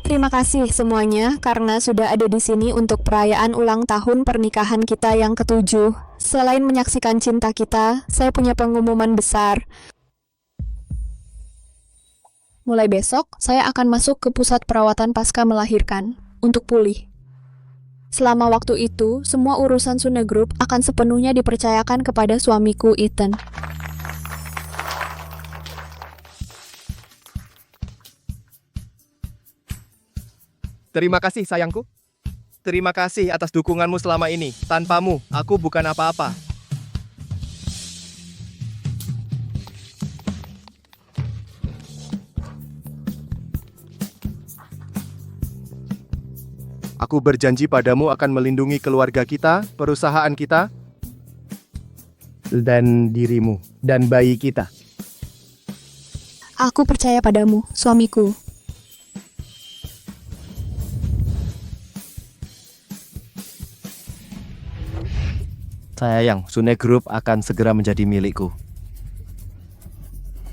Terima kasih semuanya karena sudah ada di sini untuk perayaan ulang tahun pernikahan kita yang ketujuh. Selain menyaksikan cinta kita, saya punya pengumuman besar. Mulai besok, saya akan masuk ke pusat perawatan pasca melahirkan untuk pulih. Selama waktu itu, semua urusan Sune Group akan sepenuhnya dipercayakan kepada suamiku, Ethan. Terima kasih sayangku. Terima kasih atas dukunganmu selama ini. Tanpamu, aku bukan apa-apa. Aku berjanji padamu akan melindungi keluarga kita, perusahaan kita, dan dirimu, dan bayi kita. Aku percaya padamu, suamiku. Sayang, Sune Group akan segera menjadi milikku.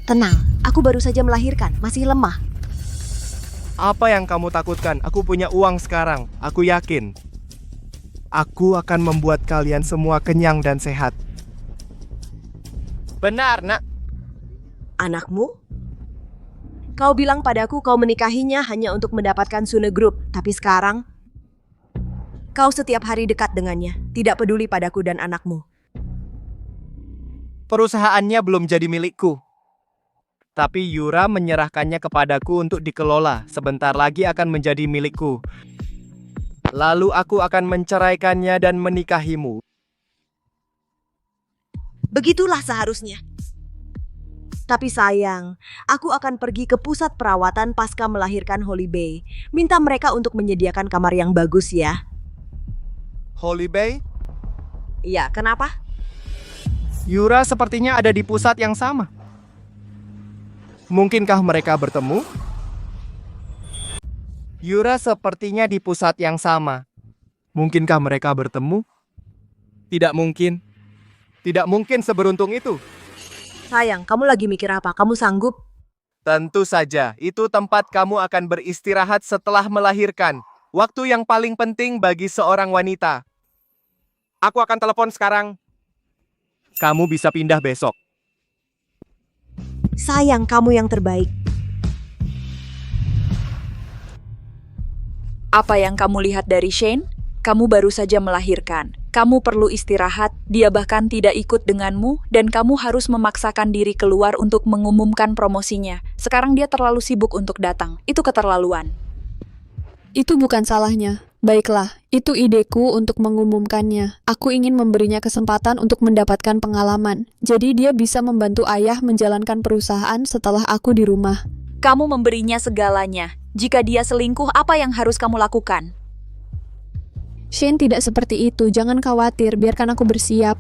Tenang, aku baru saja melahirkan, masih lemah. Apa yang kamu takutkan? Aku punya uang sekarang. Aku yakin. Aku akan membuat kalian semua kenyang dan sehat. Benar, nak. Anakmu? Kau bilang padaku kau menikahinya hanya untuk mendapatkan Sune Group, tapi sekarang kau setiap hari dekat dengannya, tidak peduli padaku dan anakmu. Perusahaannya belum jadi milikku. Tapi Yura menyerahkannya kepadaku untuk dikelola. Sebentar lagi akan menjadi milikku. Lalu aku akan menceraikannya dan menikahimu. Begitulah seharusnya. Tapi sayang, aku akan pergi ke pusat perawatan pasca melahirkan Holly Bay. Minta mereka untuk menyediakan kamar yang bagus ya. Holly Bay? Iya, kenapa? Yura sepertinya ada di pusat yang sama. Mungkinkah mereka bertemu? Yura sepertinya di pusat yang sama. Mungkinkah mereka bertemu? Tidak mungkin. Tidak mungkin seberuntung itu. Sayang, kamu lagi mikir apa? Kamu sanggup? Tentu saja, itu tempat kamu akan beristirahat setelah melahirkan. Waktu yang paling penting bagi seorang wanita. Aku akan telepon sekarang. Kamu bisa pindah besok. Sayang, kamu yang terbaik. Apa yang kamu lihat dari Shane? Kamu baru saja melahirkan. Kamu perlu istirahat, dia bahkan tidak ikut denganmu, dan kamu harus memaksakan diri keluar untuk mengumumkan promosinya. Sekarang dia terlalu sibuk untuk datang. Itu keterlaluan. Itu bukan salahnya. Baiklah, itu ideku untuk mengumumkannya. Aku ingin memberinya kesempatan untuk mendapatkan pengalaman. Jadi dia bisa membantu ayah menjalankan perusahaan setelah aku di rumah. Kamu memberinya segalanya. Jika dia selingkuh, apa yang harus kamu lakukan? Shane tidak seperti itu, jangan khawatir, biarkan aku bersiap.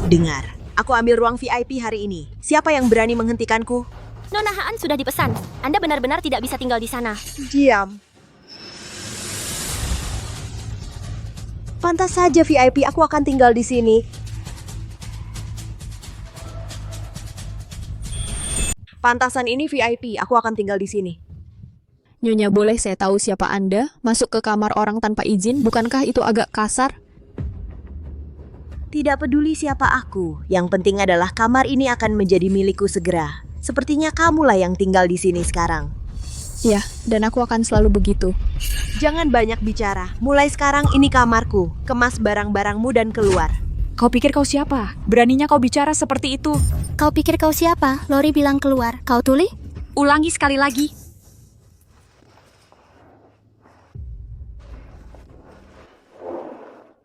Dengar, aku ambil ruang VIP hari ini. Siapa yang berani menghentikanku? Nona Haan sudah dipesan. Anda benar-benar tidak bisa tinggal di sana. Diam. Pantas saja VIP, aku akan tinggal di sini. Pantasan ini VIP, aku akan tinggal di sini. Nyonya, boleh saya tahu siapa Anda? Masuk ke kamar orang tanpa izin, bukankah itu agak kasar? Tidak peduli siapa aku, yang penting adalah kamar ini akan menjadi milikku segera. Sepertinya kamulah yang tinggal di sini sekarang. Ya, dan aku akan selalu begitu. Jangan banyak bicara. Mulai sekarang ini kamarku. Kemas barang-barangmu dan keluar. Kau pikir kau siapa? Beraninya kau bicara seperti itu? Kau pikir kau siapa? Lori bilang keluar. Kau tuli? Ulangi sekali lagi.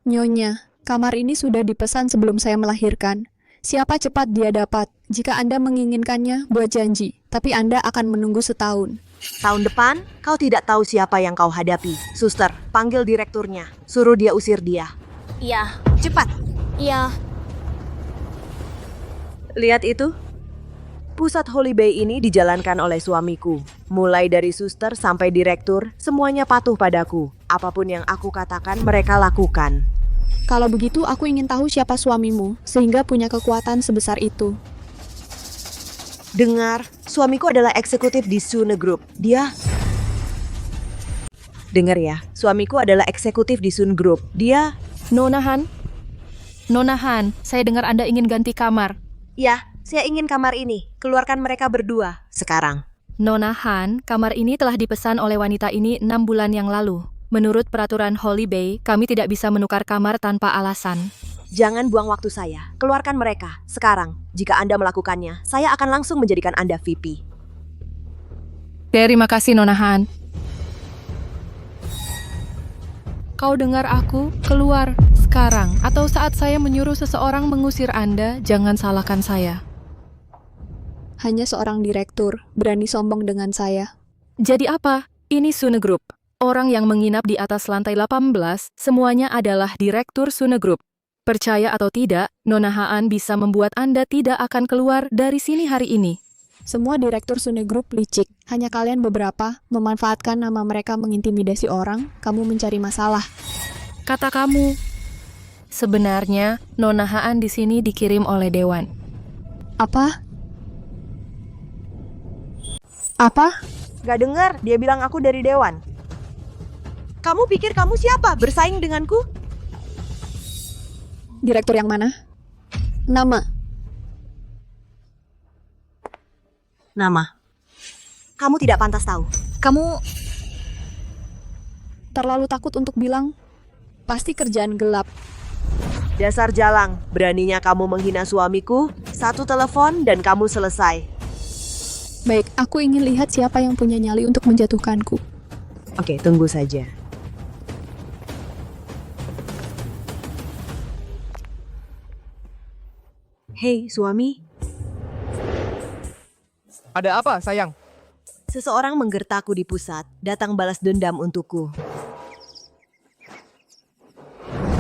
Nyonya, kamar ini sudah dipesan sebelum saya melahirkan. Siapa cepat dia dapat. Jika Anda menginginkannya, buat janji. Tapi Anda akan menunggu setahun. Tahun depan, kau tidak tahu siapa yang kau hadapi. Suster, panggil direkturnya. Suruh dia usir dia. Iya. Cepat. Iya. Lihat itu. Pusat Holly Bay ini dijalankan oleh suamiku. Mulai dari suster sampai direktur, semuanya patuh padaku. Apapun yang aku katakan, mereka lakukan. Kalau begitu, aku ingin tahu siapa suamimu, sehingga punya kekuatan sebesar itu. Dengar, suamiku adalah eksekutif di Sune Group. Dia Dengar ya, suamiku adalah eksekutif di Sun Group. Dia... Nona Han? Nona Han, saya dengar Anda ingin ganti kamar. Ya, saya ingin kamar ini. Keluarkan mereka berdua. Sekarang. Nona Han, kamar ini telah dipesan oleh wanita ini 6 bulan yang lalu. Menurut peraturan Holy Bay, kami tidak bisa menukar kamar tanpa alasan. Jangan buang waktu saya. Keluarkan mereka. Sekarang. Jika Anda melakukannya, saya akan langsung menjadikan Anda VP. Terima kasih, Nona Han. Kau dengar aku? Keluar sekarang. Atau saat saya menyuruh seseorang mengusir Anda, jangan salahkan saya. Hanya seorang direktur berani sombong dengan saya. Jadi apa? Ini Sune Group. Orang yang menginap di atas lantai 18, semuanya adalah direktur Sune Group. Percaya atau tidak, Nona Han bisa membuat Anda tidak akan keluar dari sini hari ini. Semua direktur Sune Group licik. Hanya kalian beberapa memanfaatkan nama mereka mengintimidasi orang. Kamu mencari masalah. Kata kamu. Sebenarnya, Nona Han di sini dikirim oleh Dewan. Apa? Apa? Gak dengar, dia bilang aku dari Dewan. Kamu pikir kamu siapa? Bersaing denganku? Direktur yang mana? Nama. Nama. Kamu tidak pantas tahu. Kamu Terlalu takut untuk bilang. Pasti kerjaan gelap. Dasar jalang, beraninya kamu menghina suamiku, 1 telepon dan kamu selesai. Baik, aku ingin lihat siapa yang punya nyali untuk menjatuhkanku. Oke, tunggu saja. Hei, suami. Ada apa, sayang? Seseorang menggertakku di pusat, datang balas dendam untukku.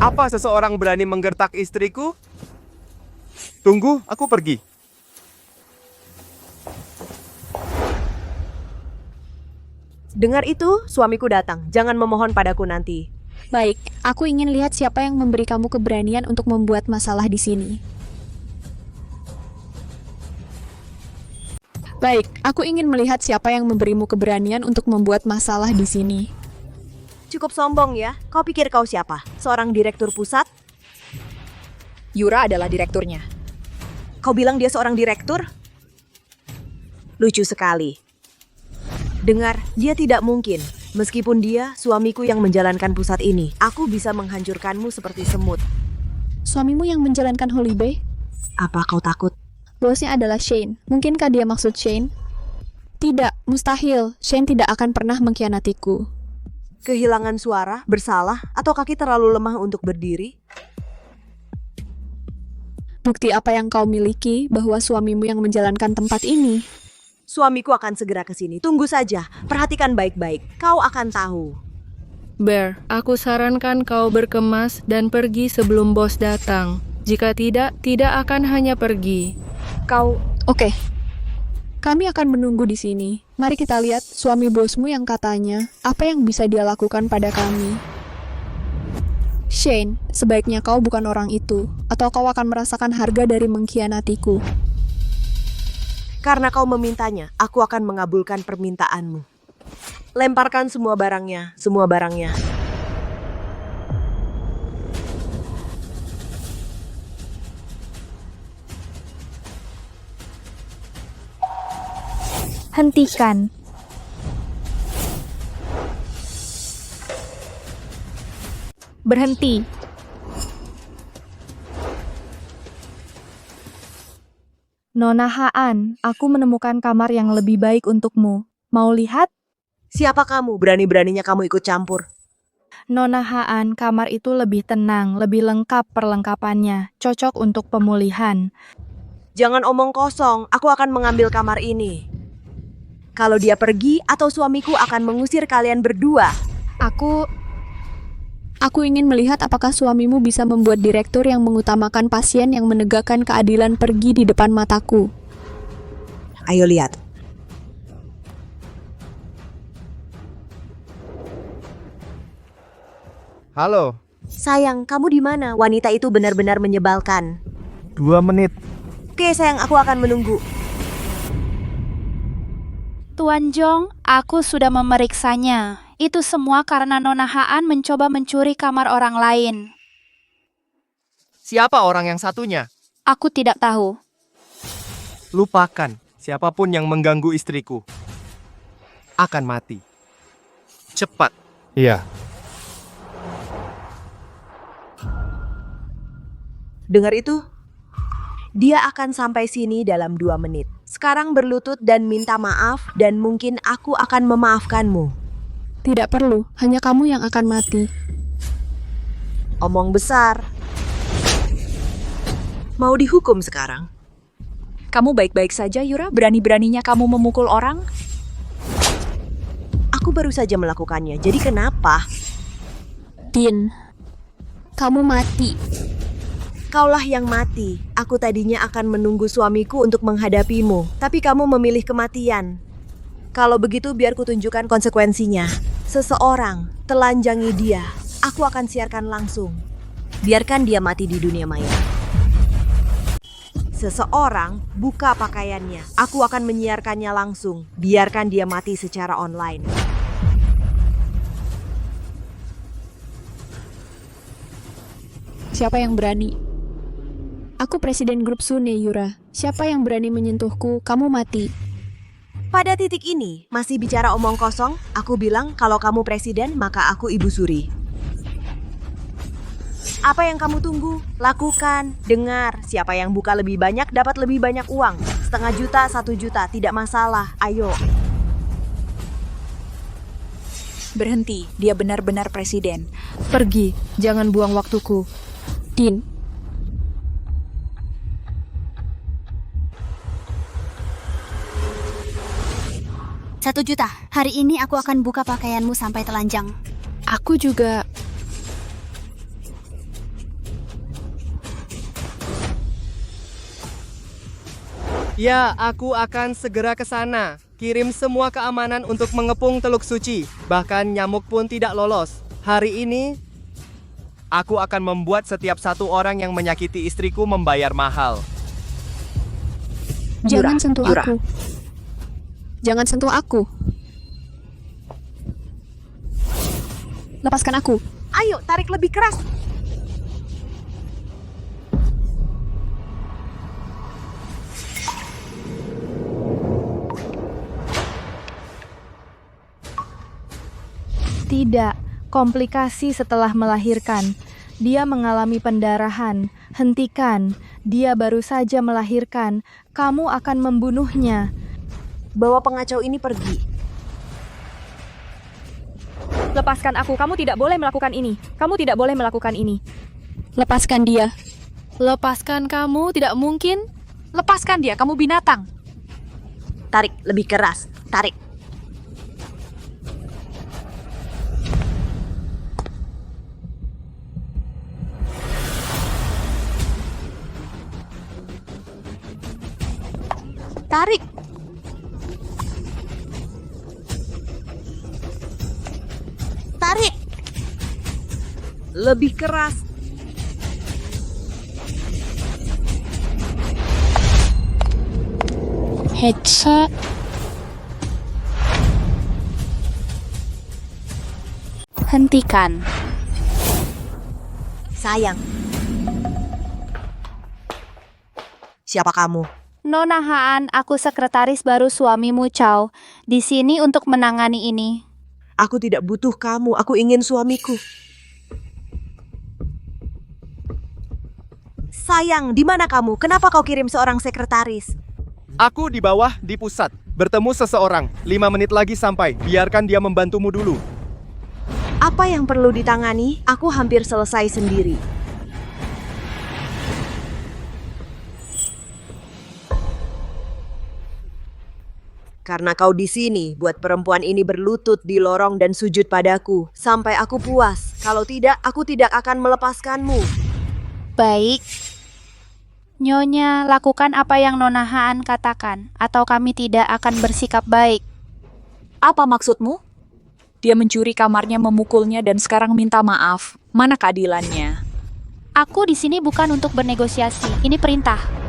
Apa seseorang berani menggertak istriku? Tunggu, aku pergi. Dengar itu, suamiku datang. Jangan memohon padaku nanti. Baik, aku ingin lihat siapa yang memberi kamu keberanian untuk membuat masalah di sini. Baik, aku ingin melihat siapa yang memberimu keberanian untuk membuat masalah di sini. Cukup sombong ya. Kau pikir kau siapa? Seorang direktur pusat? Yura adalah direkturnya. Kau bilang dia seorang direktur? Lucu sekali. Dengar, dia tidak mungkin. Meskipun dia suamiku yang menjalankan pusat ini, aku bisa menghancurkanmu seperti semut. Suamimu yang menjalankan Holy Bay? Apa kau takut? Bosnya adalah Shane. Mungkinkah dia maksud Shane? Tidak, mustahil. Shane tidak akan pernah mengkhianatiku. Kehilangan suara, bersalah, atau kaki terlalu lemah untuk berdiri? Bukti apa yang kau miliki bahwa suamimu yang menjalankan tempat ini? Suamiku akan segera ke sini. Tunggu saja. Perhatikan baik-baik. Kau akan tahu. Bear, aku sarankan kau berkemas dan pergi sebelum bos datang. Jika tidak, tidak akan hanya pergi. Oke. Kami akan menunggu di sini. Mari kita lihat suami bosmu yang katanya apa yang bisa dia lakukan pada kami. Shane, sebaiknya kau bukan orang itu, atau kau akan merasakan harga dari mengkhianatiku. Karena kau memintanya, aku akan mengabulkan permintaanmu. Lemparkan semua barangnya, semua barangnya. Hentikan. Berhenti. Nona Han, aku menemukan kamar yang lebih baik untukmu. Mau lihat? Siapa kamu? Berani-beraninya kamu ikut campur. Nona Han, kamar itu lebih tenang, lebih lengkap perlengkapannya, cocok untuk pemulihan. Jangan omong kosong, aku akan mengambil kamar ini. Kalau dia pergi atau suamiku akan mengusir kalian berdua. Aku ingin melihat apakah suamimu bisa membuat direktur yang mengutamakan pasien yang menegakkan keadilan pergi di depan mataku. Ayo lihat. Halo, Sayang, kamu di mana? Wanita itu benar-benar menyebalkan. 2 menit. Oke, sayang, aku akan menunggu. Tuan Jong, aku sudah memeriksanya. Itu semua karena Nona Haan mencoba mencuri kamar orang lain. Siapa orang yang satunya? Aku tidak tahu. Lupakan, siapapun yang mengganggu istriku akan mati. Cepat. Iya. Dengar itu? Dia akan sampai sini dalam 2 menit. Sekarang berlutut dan minta maaf dan mungkin aku akan memaafkanmu. Tidak perlu, hanya kamu yang akan mati. Omong besar. Mau dihukum sekarang? Kamu baik-baik saja, Yura? Berani-beraninya kamu memukul orang? Aku baru saja melakukannya, jadi kenapa? Tin, kamu mati. Kaulah yang mati. Aku tadinya akan menunggu suamiku untuk menghadapimu, tapi kamu memilih kematian. Kalau begitu biar kutunjukkan konsekuensinya. Seseorang telanjangi dia. Aku akan siarkan langsung. Biarkan dia mati di dunia maya. Seseorang buka pakaiannya. Aku akan menyiarkannya langsung. Biarkan dia mati secara online. Siapa yang berani? Aku presiden grup Sune, Yura. Siapa yang berani menyentuhku, kamu mati. Pada titik ini, masih bicara omong kosong, aku bilang kalau kamu presiden, maka aku Ibu Suri. Apa yang kamu tunggu? Lakukan, dengar. Siapa yang buka lebih banyak dapat lebih banyak uang. 500.000, 1 juta, tidak masalah. Ayo. Berhenti, dia benar-benar presiden. Pergi, jangan buang waktuku. Tin, 1 juta. Hari ini aku akan buka pakaianmu sampai telanjang. Aku juga. Ya, aku akan segera ke sana. Kirim semua keamanan untuk mengepung Teluk Suci. Bahkan nyamuk pun tidak lolos. Hari ini, aku akan membuat setiap satu orang yang menyakiti istriku membayar mahal. jangan sentuh Yura. aku. Jangan sentuh aku. Lepaskan aku. Ayo, tarik lebih keras. Tidak, komplikasi setelah melahirkan. Dia mengalami pendarahan. Hentikan, dia baru saja melahirkan. Kamu akan membunuhnya. Bawa pengacau ini pergi. Lepaskan aku, kamu tidak boleh melakukan ini. Kamu tidak boleh melakukan ini. Lepaskan dia. Lepaskan kamu, tidak mungkin. Lepaskan dia, kamu binatang. Tarik lebih keras. Tarik. Tarik. Tarik. Lebih keras. Headshot. Hentikan. Sayang. Siapa kamu? Nona Haan, aku sekretaris baru suamimu Chow. Di sini untuk menangani ini. Aku tidak butuh kamu, aku ingin suamiku. Sayang, di mana kamu? Kenapa kau kirim seorang sekretaris? Aku di bawah, di pusat. Bertemu seseorang. 5 menit lagi sampai. Biarkan dia membantumu dulu. Apa yang perlu ditangani? Aku hampir selesai sendiri. Karena kau di sini, buat perempuan ini berlutut di lorong dan sujud padaku sampai aku puas. Kalau tidak, aku tidak akan melepaskanmu. Baik. Nyonya, lakukan apa yang Nona Haan katakan, atau kami tidak akan bersikap baik. Apa maksudmu? Dia mencuri kamarnya, memukulnya, dan sekarang minta maaf. Mana keadilannya? Aku di sini bukan untuk bernegosiasi, ini perintah.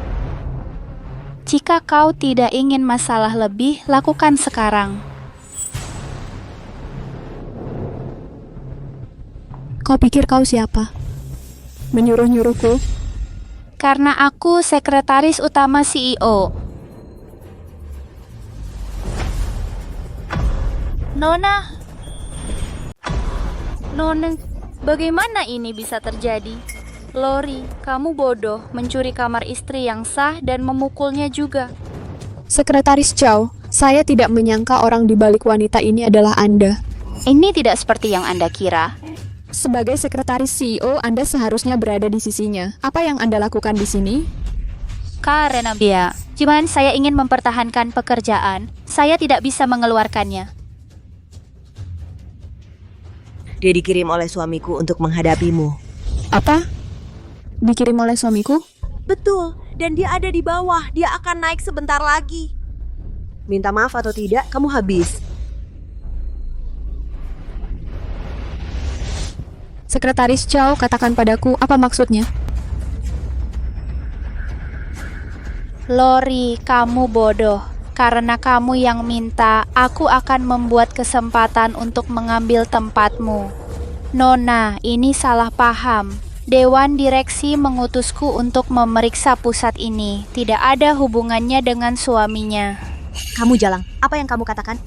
Jika kau tidak ingin masalah lebih, lakukan sekarang. Kau pikir kau siapa? Menyuruh-nyuruhku? Karena aku sekretaris utama CEO. Nona, bagaimana ini bisa terjadi? Lori, kamu bodoh mencuri kamar istri yang sah dan memukulnya juga. Sekretaris Chow, saya tidak menyangka orang di balik wanita ini adalah Anda. Ini tidak seperti yang Anda kira. Sebagai sekretaris CEO, Anda seharusnya berada di sisinya. Apa yang Anda lakukan di sini? Karena dia, cuman saya ingin mempertahankan pekerjaan, saya tidak bisa mengeluarkannya. Dia dikirim oleh suamiku untuk menghadapimu. Apa? Dikirim oleh suamiku? Betul, dan dia ada di bawah. Dia akan naik sebentar lagi. Minta maaf atau tidak, kamu habis. Sekretaris Chow, katakan padaku, apa maksudnya? Lori, kamu bodoh. Karena kamu yang minta, aku akan membuat kesempatan untuk mengambil tempatmu. Nona, ini salah paham. Dewan direksi mengutusku untuk memeriksa pusat ini. Tidak ada hubungannya dengan suaminya. Kamu jalang, apa yang kamu katakan?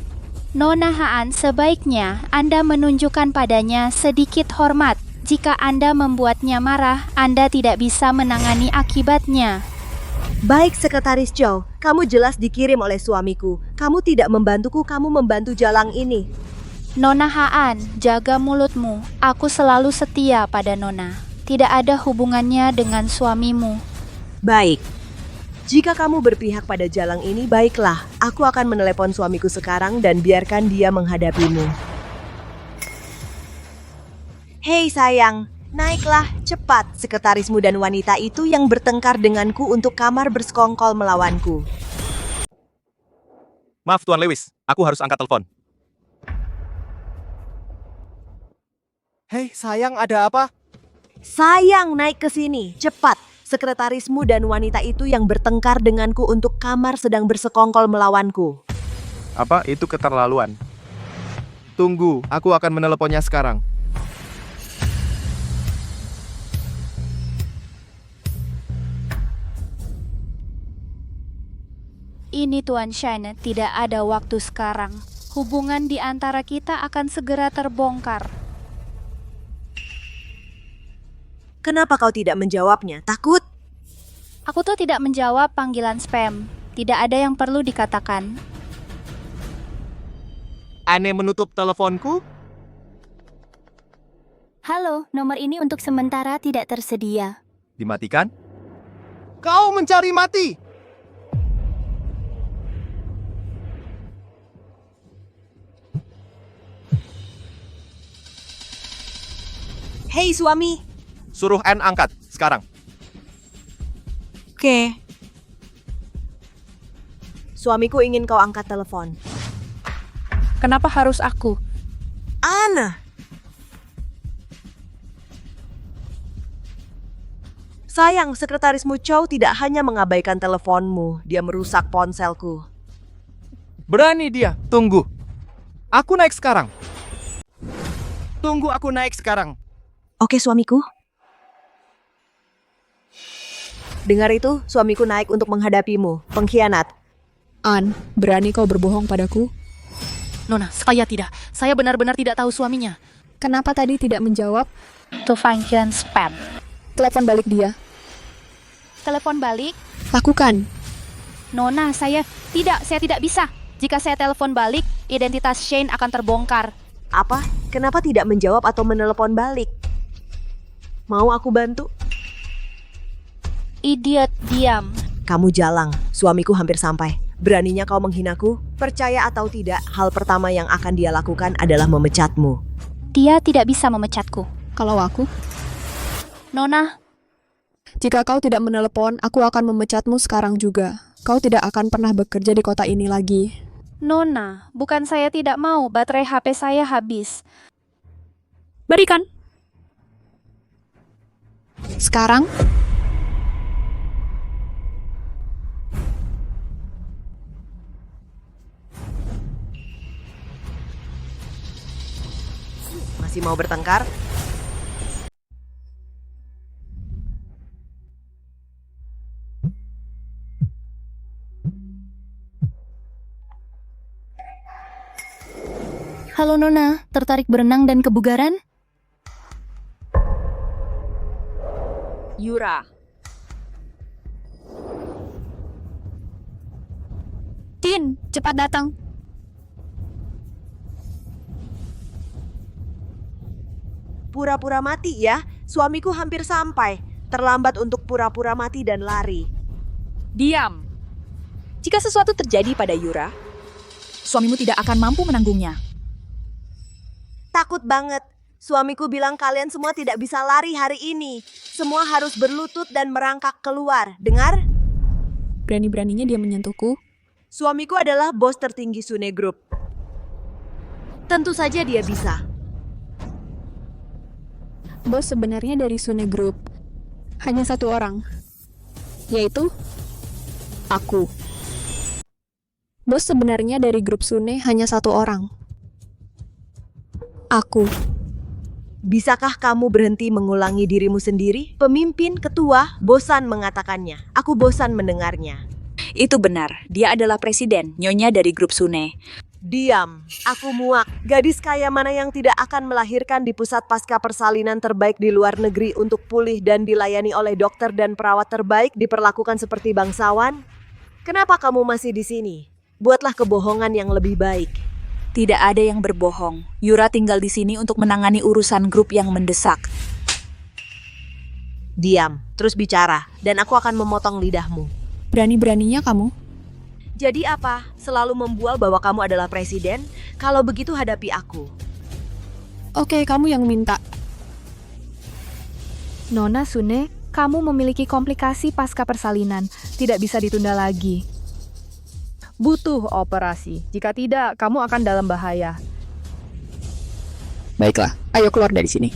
Nona Haan, sebaiknya Anda menunjukkan padanya sedikit hormat. Jika Anda membuatnya marah, Anda tidak bisa menangani akibatnya. Baik, Sekretaris Chow, kamu jelas dikirim oleh suamiku. Kamu tidak membantuku, kamu membantu jalang ini. Nona Haan, jaga mulutmu. Aku selalu setia pada Nona. Tidak ada hubungannya dengan suamimu. Baik. Jika kamu berpihak pada jalang ini, baiklah. Aku akan menelepon suamiku sekarang dan biarkan dia menghadapimu. Hei sayang, naiklah cepat. Sekretarismu dan wanita itu yang bertengkar denganku untuk kamar bersekongkol melawanku. Maaf Tuan Lewis, aku harus angkat telepon. Hei sayang, ada apa? Sayang, naik ke sini, cepat. Sekretarismu dan wanita itu yang bertengkar denganku untuk kamar sedang bersekongkol melawanku. Apa itu keterlaluan? Tunggu, aku akan meneleponnya sekarang. Ini Tuan Shan, tidak ada waktu sekarang. Hubungan di antara kita akan segera terbongkar. Kenapa kau tidak menjawabnya? Takut? Aku tuh tidak menjawab panggilan spam. Tidak ada yang perlu dikatakan. Aneh menutup teleponku? Halo, nomor ini untuk sementara tidak tersedia. Dimatikan? Kau mencari mati! Hei suami. Suruh N angkat, sekarang. Oke. Suamiku ingin kau angkat telepon. Kenapa harus aku? Ana. Sayang, sekretarismu Chow tidak hanya mengabaikan teleponmu, dia merusak ponselku. Berani dia. Tunggu. Aku naik sekarang. Tunggu, aku naik sekarang. Oke, suamiku. Dengar itu, suamiku naik untuk menghadapimu, pengkhianat. An, berani kau berbohong padaku? Nona, saya tidak. Saya benar-benar tidak tahu suaminya. Kenapa tadi tidak menjawab? Itu panggilan spam. Telepon balik dia. Telepon balik? Lakukan. Nona, saya tidak bisa. Jika saya telepon balik, identitas Shane akan terbongkar. Apa? Kenapa tidak menjawab atau menelepon balik? Mau aku bantu? Idiot, diam. Kamu jalang, suamiku hampir sampai. Beraninya kau menghinaku? Percaya atau tidak, hal pertama yang akan dia lakukan adalah memecatmu. Dia tidak bisa memecatku. Kalau aku? Nona, Jika kau tidak menelepon, aku akan memecatmu sekarang juga. Kau tidak akan pernah bekerja di kota ini lagi. Nona, bukan saya tidak mau, baterai HP saya habis. Berikan. Sekarang? Masih mau bertengkar? Halo Nona, tertarik berenang dan kebugaran? Yura, Tin, cepat datang. Pura-pura mati ya, suamiku hampir sampai. Terlambat untuk pura-pura mati dan lari. diam. Jika sesuatu terjadi pada Yura, suamimu tidak akan mampu menanggungnya. Takut banget. Suamiku bilang kalian semua tidak bisa lari hari ini. Semua harus berlutut dan merangkak keluar. Dengar? Berani-beraninya dia menyentuhku. Suamiku adalah bos tertinggi Sune Group. Tentu saja dia bisa. Bos sebenarnya dari Sune Group hanya satu orang, yaitu aku. Bos sebenarnya dari grup Sune hanya satu orang. Aku. Bisakah kamu berhenti mengulangi dirimu sendiri? Pemimpin, ketua, bosan mengatakannya. Aku bosan mendengarnya. Itu benar, dia adalah presiden, nyonya dari grup Sune. Diam, aku muak. Gadis kaya mana yang tidak akan melahirkan di pusat pasca persalinan terbaik di luar negeri untuk pulih dan dilayani oleh dokter dan perawat terbaik diperlakukan seperti bangsawan? Kenapa kamu masih di sini? Buatlah kebohongan yang lebih baik. Tidak ada yang berbohong. Yura tinggal di sini untuk menangani urusan grup yang mendesak. Diam, terus bicara, dan aku akan memotong lidahmu. Berani-beraninya kamu. Jadi apa? Selalu membual bahwa kamu adalah presiden? Kalau begitu hadapi aku. Oke, kamu yang minta. Nona Sune, kamu memiliki komplikasi pasca persalinan. Tidak bisa ditunda lagi. Butuh operasi. Jika tidak, kamu akan dalam bahaya. Baiklah, ayo keluar dari sini.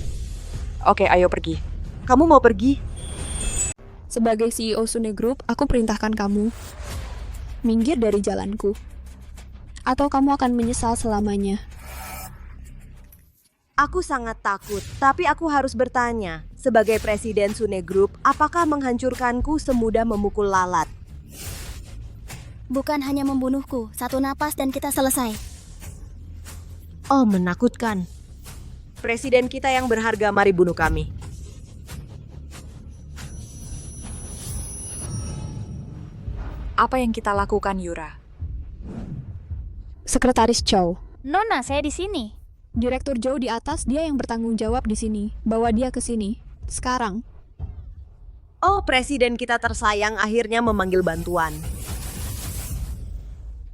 Oke, ayo pergi. Kamu mau pergi? Sebagai CEO Sune Group, aku perintahkan kamu minggir dari jalanku. Atau kamu akan menyesal selamanya. Aku sangat takut, tapi aku harus bertanya. Sebagai presiden Sune Group, apakah menghancurkanku semudah memukul lalat? Bukan hanya membunuhku, satu napas dan kita selesai. Oh, menakutkan. Presiden kita yang berharga, mari bunuh kami. Apa yang kita lakukan, Yura? Sekretaris Chow. Nona, saya di sini. Direktur Chow di atas, dia yang bertanggung jawab di sini. Bawa dia ke sini. Sekarang. Oh, presiden kita tersayang akhirnya memanggil bantuan.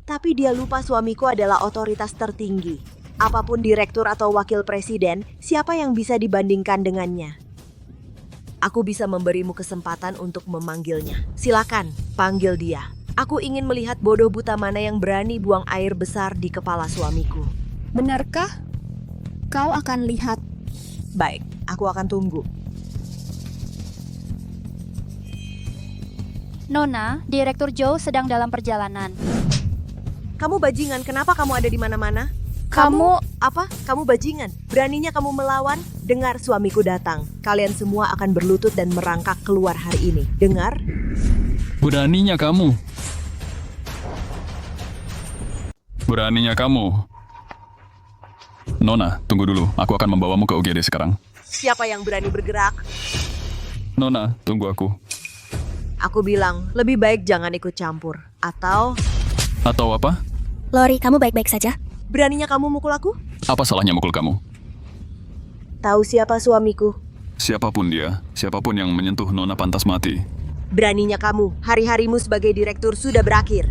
Tapi dia lupa suamiku adalah otoritas tertinggi. Apapun direktur atau wakil presiden, siapa yang bisa dibandingkan dengannya? Aku bisa memberimu kesempatan untuk memanggilnya. Silakan, panggil dia. Aku ingin melihat bodoh buta mana yang berani buang air besar di kepala suamiku. Benarkah? Kau akan lihat. Baik, aku akan tunggu. Nona, Direktur Joe sedang dalam perjalanan. Kamu bajingan, kenapa kamu ada di mana-mana? Kamu... Apa? Kamu bajingan? Beraninya kamu melawan? Dengar, suamiku datang. Kalian semua akan berlutut dan merangkak keluar hari ini. Dengar? Beraninya kamu. Beraninya kamu. Nona, tunggu dulu. Aku akan membawamu ke UGD sekarang. Siapa yang berani bergerak? Nona, tunggu aku. Aku bilang, lebih baik jangan ikut campur. Atau apa? Lori, kamu baik-baik saja? beraninya kamu mukul aku? Apa salahnya mukul kamu? Tahu siapa suamiku? Siapapun dia, siapapun yang menyentuh Nona pantas mati. Beraninya kamu, hari-harimu sebagai direktur sudah berakhir.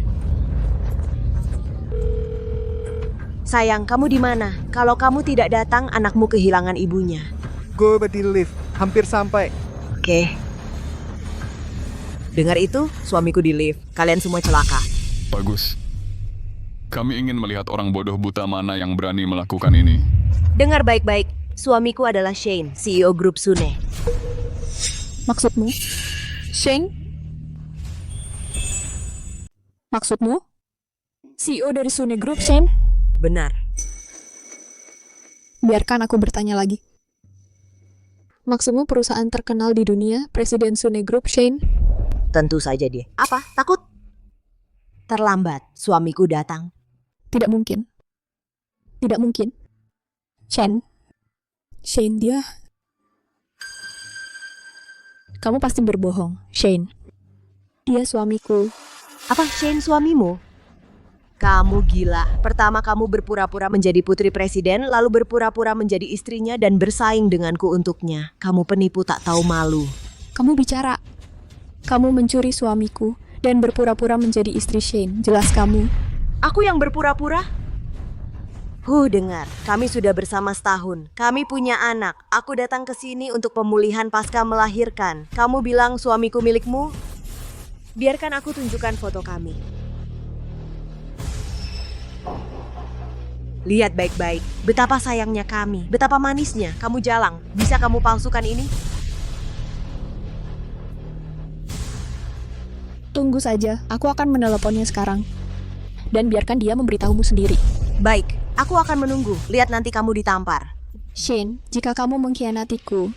Sayang, kamu di mana? Kalau kamu tidak datang, anakmu kehilangan ibunya. Gue di lift, hampir sampai. Oke. Dengar itu, suamiku di lift. Kalian semua celaka. Bagus. Kami ingin melihat orang bodoh buta mana yang berani melakukan ini. Dengar baik-baik, suamiku adalah Shane, CEO grup Sune. Maksudmu? Shane? Maksudmu? CEO dari Sune Group, Shane? Benar. Biarkan aku bertanya lagi. Maksudmu perusahaan terkenal di dunia, Presiden Sune Group, Shane? Tentu saja dia. Apa? Takut? Terlambat, suamiku datang. Tidak mungkin. Tidak mungkin. Shane, dia... Kamu pasti berbohong, Shane. Dia suamiku. Apa Shane suamimu? Kamu gila. Pertama kamu berpura-pura menjadi putri presiden, lalu berpura-pura menjadi istrinya dan bersaing denganku untuknya. Kamu penipu tak tahu malu. Kamu bicara. Kamu mencuri suamiku dan berpura-pura menjadi istri Shane. Jelas kamu. Aku yang berpura-pura? Dengar, kami sudah bersama setahun. Kami punya anak. Aku datang ke sini untuk pemulihan pasca melahirkan. Kamu bilang suamiku milikmu? Biarkan aku tunjukkan foto kami. Lihat baik-baik, betapa sayangnya kami, betapa manisnya. Kamu jalang, bisa kamu palsukan ini? Tunggu saja, aku akan meneleponnya sekarang. Dan biarkan dia memberitahumu sendiri. Baik, aku akan menunggu. Lihat nanti kamu ditampar. Shane, jika kamu mengkhianatiku,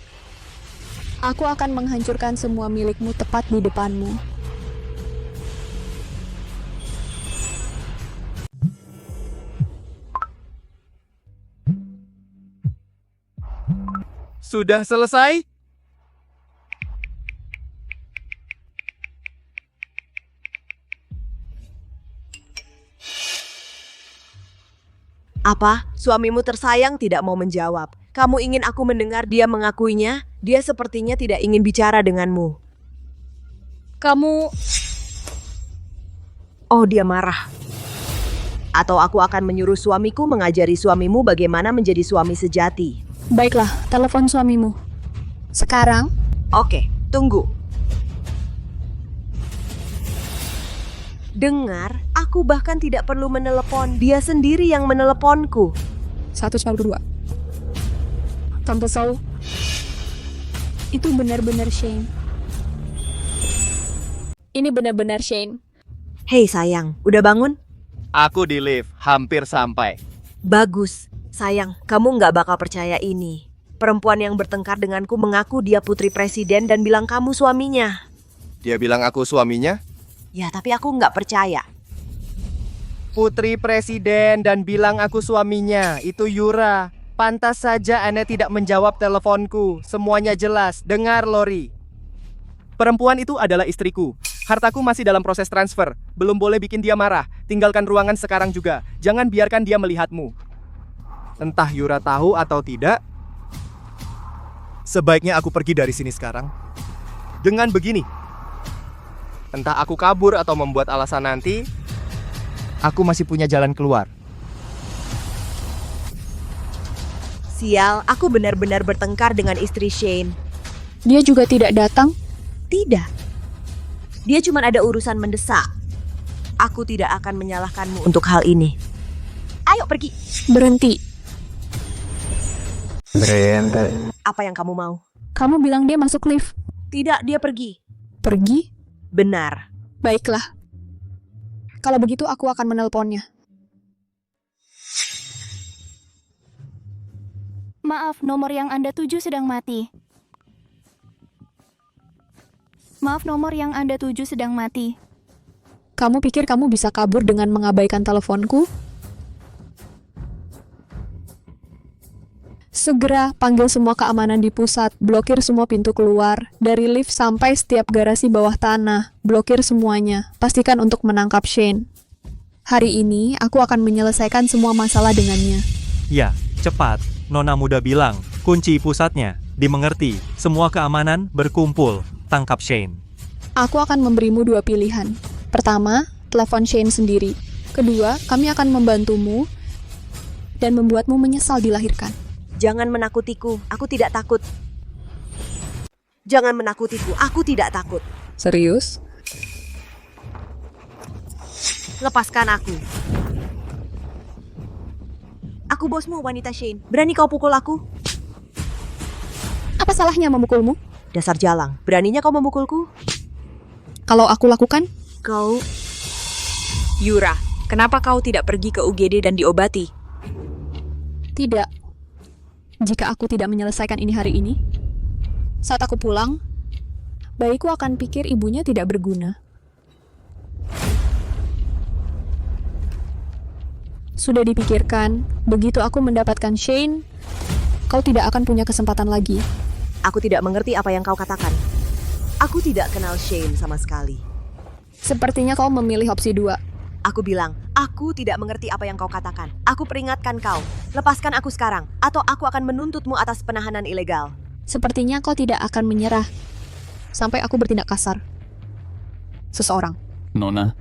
aku akan menghancurkan semua milikmu tepat di depanmu. Sudah selesai? Apa? Suamimu tersayang tidak mau menjawab. Kamu ingin aku mendengar dia mengakuinya? Dia sepertinya tidak ingin bicara denganmu. Kamu... Oh, dia marah. Atau aku akan menyuruh suamiku mengajari suamimu bagaimana menjadi suami sejati. Baiklah, telepon suamimu. Sekarang? Oke, tunggu. Dengar, aku bahkan tidak perlu menelepon. Dia sendiri yang meneleponku. 112. Tante Saul. Itu benar-benar Shane. Ini benar-benar Shane. Hei sayang, udah bangun? Aku di lift, hampir sampai. Bagus. Sayang, kamu nggak bakal percaya ini. Perempuan yang bertengkar denganku mengaku dia putri presiden dan bilang kamu suaminya. Dia bilang aku suaminya? Ya, tapi aku nggak percaya. Putri presiden dan bilang aku suaminya, itu Yura. Pantas saja Anda tidak menjawab teleponku. Semuanya jelas. Dengar, Lori. Perempuan itu adalah istriku. Hartaku masih dalam proses transfer. Belum boleh bikin dia marah. Tinggalkan ruangan sekarang juga. Jangan biarkan dia melihatmu. Entah Yura tahu atau tidak, sebaiknya aku pergi dari sini sekarang. Dengan begini, entah aku kabur atau membuat alasan nanti, aku masih punya jalan keluar. Sial, aku benar-benar bertengkar dengan istri Shane. Dia juga tidak datang? Tidak. Dia cuma ada urusan mendesak. Aku tidak akan menyalahkanmu untuk hal ini. Ayo pergi. Berhenti. Apa yang kamu mau? Kamu bilang dia masuk lift. Tidak, dia pergi. Pergi? Benar. Baiklah. Kalau begitu aku akan menelponnya. Maaf, nomor yang Anda tuju sedang mati. Maaf, nomor yang Anda tuju sedang mati. Kamu pikir kamu bisa kabur dengan mengabaikan teleponku? Segera panggil semua keamanan di pusat, blokir semua pintu keluar, dari lift sampai setiap garasi bawah tanah, blokir semuanya, pastikan untuk menangkap Shane. Hari ini, aku akan menyelesaikan semua masalah dengannya. Ya, cepat. Nona muda bilang, kunci pusatnya, dimengerti, semua keamanan berkumpul, tangkap Shane. Aku akan memberimu dua pilihan. Pertama, telepon Shane sendiri. Kedua, kami akan membantumu dan membuatmu menyesal dilahirkan. Jangan menakutiku, aku tidak takut. Jangan menakutiku, aku tidak takut. Serius? Lepaskan aku. Aku bosmu, wanita Shane. Berani kau pukul aku? Apa salahnya memukulmu? Dasar jalang, beraninya kau memukulku? Kalau aku lakukan? Kau... Yura, kenapa kau tidak pergi ke UGD dan diobati? Tidak. Jika aku tidak menyelesaikan ini hari ini, saat aku pulang, bayiku akan pikir ibunya tidak berguna. Sudah dipikirkan, begitu aku mendapatkan Shane, kau tidak akan punya kesempatan lagi. Aku tidak mengerti apa yang kau katakan. Aku tidak kenal Shane sama sekali. Sepertinya kau memilih opsi 2. Aku bilang, aku tidak mengerti apa yang kau katakan. Aku peringatkan kau, lepaskan aku sekarang, atau aku akan menuntutmu atas penahanan ilegal. Sepertinya kau tidak akan menyerah sampai aku bertindak kasar. Seseorang. Nona?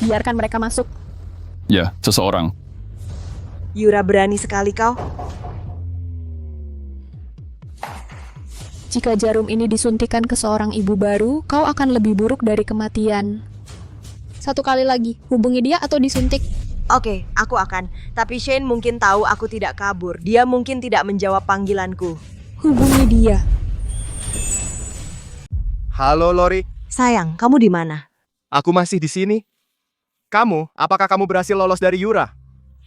Biarkan mereka masuk. Ya, seseorang. Yura, berani sekali kau. Jika jarum ini disuntikan ke seorang ibu baru, kau akan lebih buruk dari kematian. 1 kali lagi, hubungi dia atau disuntik. Oke, aku akan. Tapi Shane mungkin tahu aku tidak kabur. Dia mungkin tidak menjawab panggilanku. Hubungi dia. Halo, Lori. Sayang, kamu di mana? Aku masih di sini. Kamu, apakah kamu berhasil lolos dari Yura?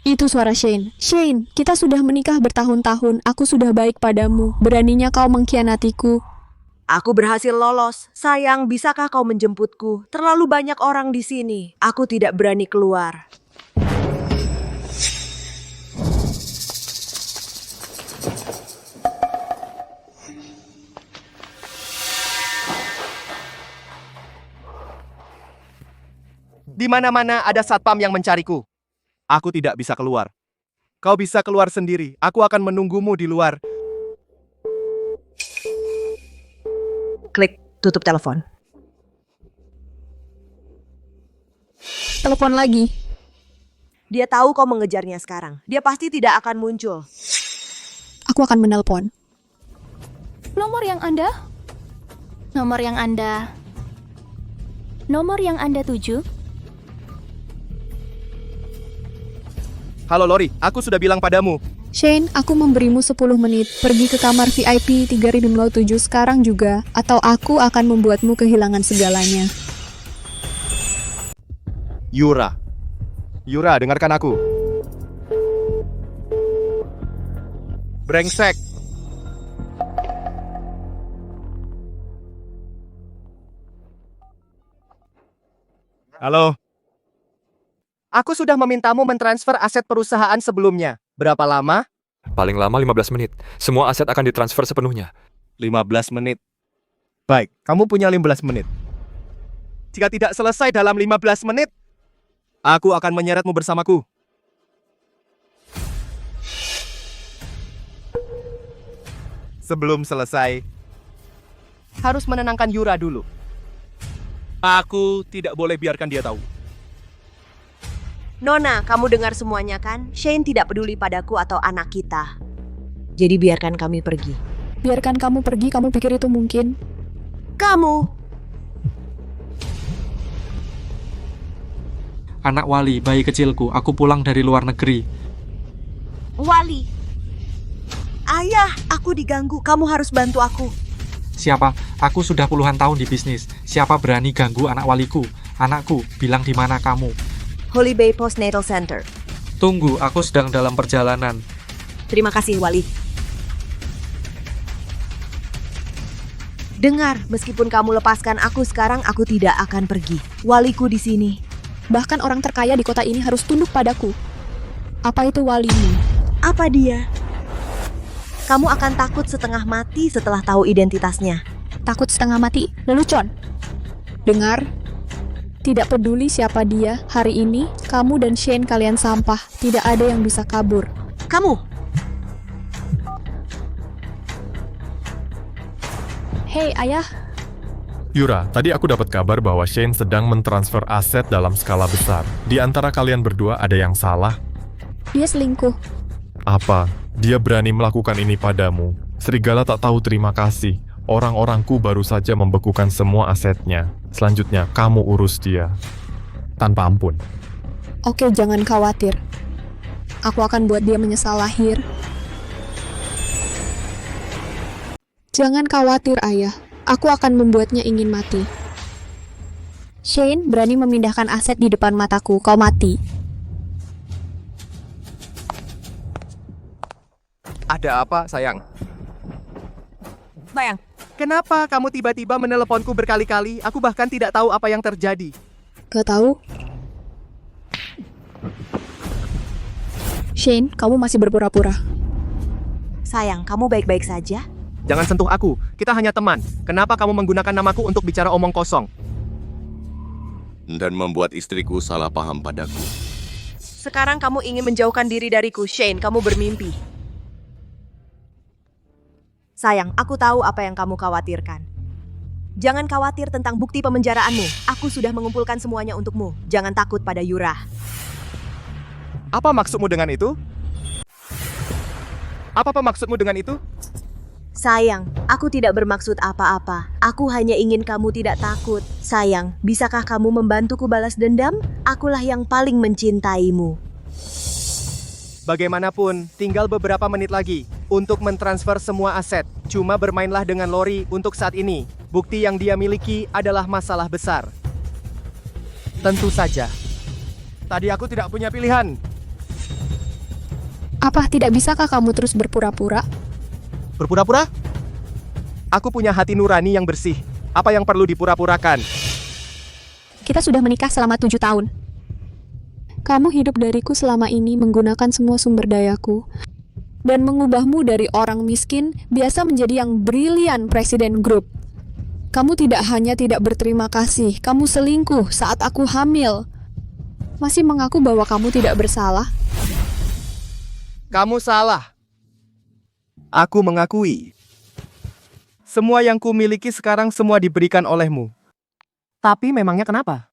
Itu suara Shane. Shane, kita sudah menikah bertahun-tahun. Aku sudah baik padamu. Beraninya kau mengkhianatiku. Aku berhasil lolos. Sayang, bisakah kau menjemputku? Terlalu banyak orang di sini. Aku tidak berani keluar. Di mana-mana ada satpam yang mencariku. Aku tidak bisa keluar. Kau bisa keluar sendiri. Aku akan menunggumu di luar. Klik, tutup telepon. Telepon lagi. Dia tahu kau mengejarnya sekarang. Dia pasti tidak akan muncul. Aku akan menelpon. Nomor yang Anda? Nomor yang Anda? Nomor yang Anda tuju? Halo Lori, aku sudah bilang padamu. Shane, aku memberimu 10 menit. Pergi ke kamar VIP 3007 sekarang juga, atau aku akan membuatmu kehilangan segalanya. Yura. Yura, dengarkan aku. Brengsek. Halo. Aku sudah memintamu mentransfer aset perusahaan sebelumnya. Berapa lama? Paling lama 15 menit. Semua aset akan ditransfer sepenuhnya. 15 menit. Baik, kamu punya 15 menit. Jika tidak selesai dalam 15 menit, aku akan menyeretmu bersamaku. Sebelum selesai, harus menenangkan Yura dulu. Aku tidak boleh biarkan dia tahu. Nona, kamu dengar semuanya kan? Shane tidak peduli padaku atau anak kita. Jadi biarkan kami pergi. Biarkan kamu pergi, kamu pikir itu mungkin? Kamu! Anak Wali, bayi kecilku, aku pulang dari luar negeri. Wali! Ayah, aku diganggu. Kamu harus bantu aku. Siapa? Aku sudah puluhan tahun di bisnis. Siapa berani ganggu anak waliku? Anakku, bilang di mana kamu? Holy Bay Postnatal Center. Tunggu, aku sedang dalam perjalanan. Terima kasih, Wali. Dengar, meskipun kamu lepaskan aku sekarang, aku tidak akan pergi. Waliku di sini. Bahkan orang terkaya di kota ini harus tunduk padaku. Apa itu walimu? Apa dia? Kamu akan takut setengah mati setelah tahu identitasnya. Takut setengah mati? Lelucon. Dengar, tidak peduli siapa dia, hari ini, kamu dan Shane kalian sampah. Tidak ada yang bisa kabur. Kamu! Hei, ayah. Yura, tadi aku dapat kabar bahwa Shane sedang mentransfer aset dalam skala besar. Di antara kalian berdua ada yang salah? Dia selingkuh. Apa? Dia berani melakukan ini padamu. Serigala tak tahu terima kasih. Orang-orangku baru saja membekukan semua asetnya. Selanjutnya, kamu urus dia. Tanpa ampun. Oke, jangan khawatir. Aku akan buat dia menyesal lahir. Jangan khawatir, ayah. Aku akan membuatnya ingin mati. Shane berani memindahkan aset di depan mataku. Kau mati. Ada apa, sayang? Sayang. Kenapa kamu tiba-tiba meneleponku berkali-kali? Aku bahkan tidak tahu apa yang terjadi. Gak tahu. Shane, kamu masih berpura-pura. Sayang, kamu baik-baik saja? Jangan sentuh aku, kita hanya teman. Kenapa kamu menggunakan namaku untuk bicara omong kosong? Dan membuat istriku salah paham padaku. Sekarang kamu ingin menjauhkan diri dariku, Shane. Kamu bermimpi. Sayang, aku tahu apa yang kamu khawatirkan. Jangan khawatir tentang bukti pemenjaraanmu. Aku sudah mengumpulkan semuanya untukmu. Jangan takut pada Yura. Apa maksudmu dengan itu? Apa maksudmu dengan itu? Sayang, aku tidak bermaksud apa-apa. Aku hanya ingin kamu tidak takut. Sayang, bisakah kamu membantuku balas dendam? Akulah yang paling mencintaimu. Bagaimanapun, tinggal beberapa menit lagi untuk mentransfer semua aset. Cuma bermainlah dengan Lori untuk saat ini. Bukti yang dia miliki adalah masalah besar. Tentu saja. Tadi aku tidak punya pilihan. Apa tidak bisakah kamu terus berpura-pura? Berpura-pura? Aku punya hati nurani yang bersih. Apa yang perlu dipura-purakan? Kita sudah menikah selama 7 tahun. Kamu hidup dariku selama ini menggunakan semua sumber dayaku. Dan mengubahmu dari orang miskin biasa menjadi yang brilian presiden grup. Kamu tidak hanya tidak berterima kasih, kamu selingkuh saat aku hamil. Masih mengaku bahwa kamu tidak bersalah? Kamu salah. Aku mengakui. Semua yang kumiliki sekarang semua diberikan olehmu. Tapi memangnya kenapa?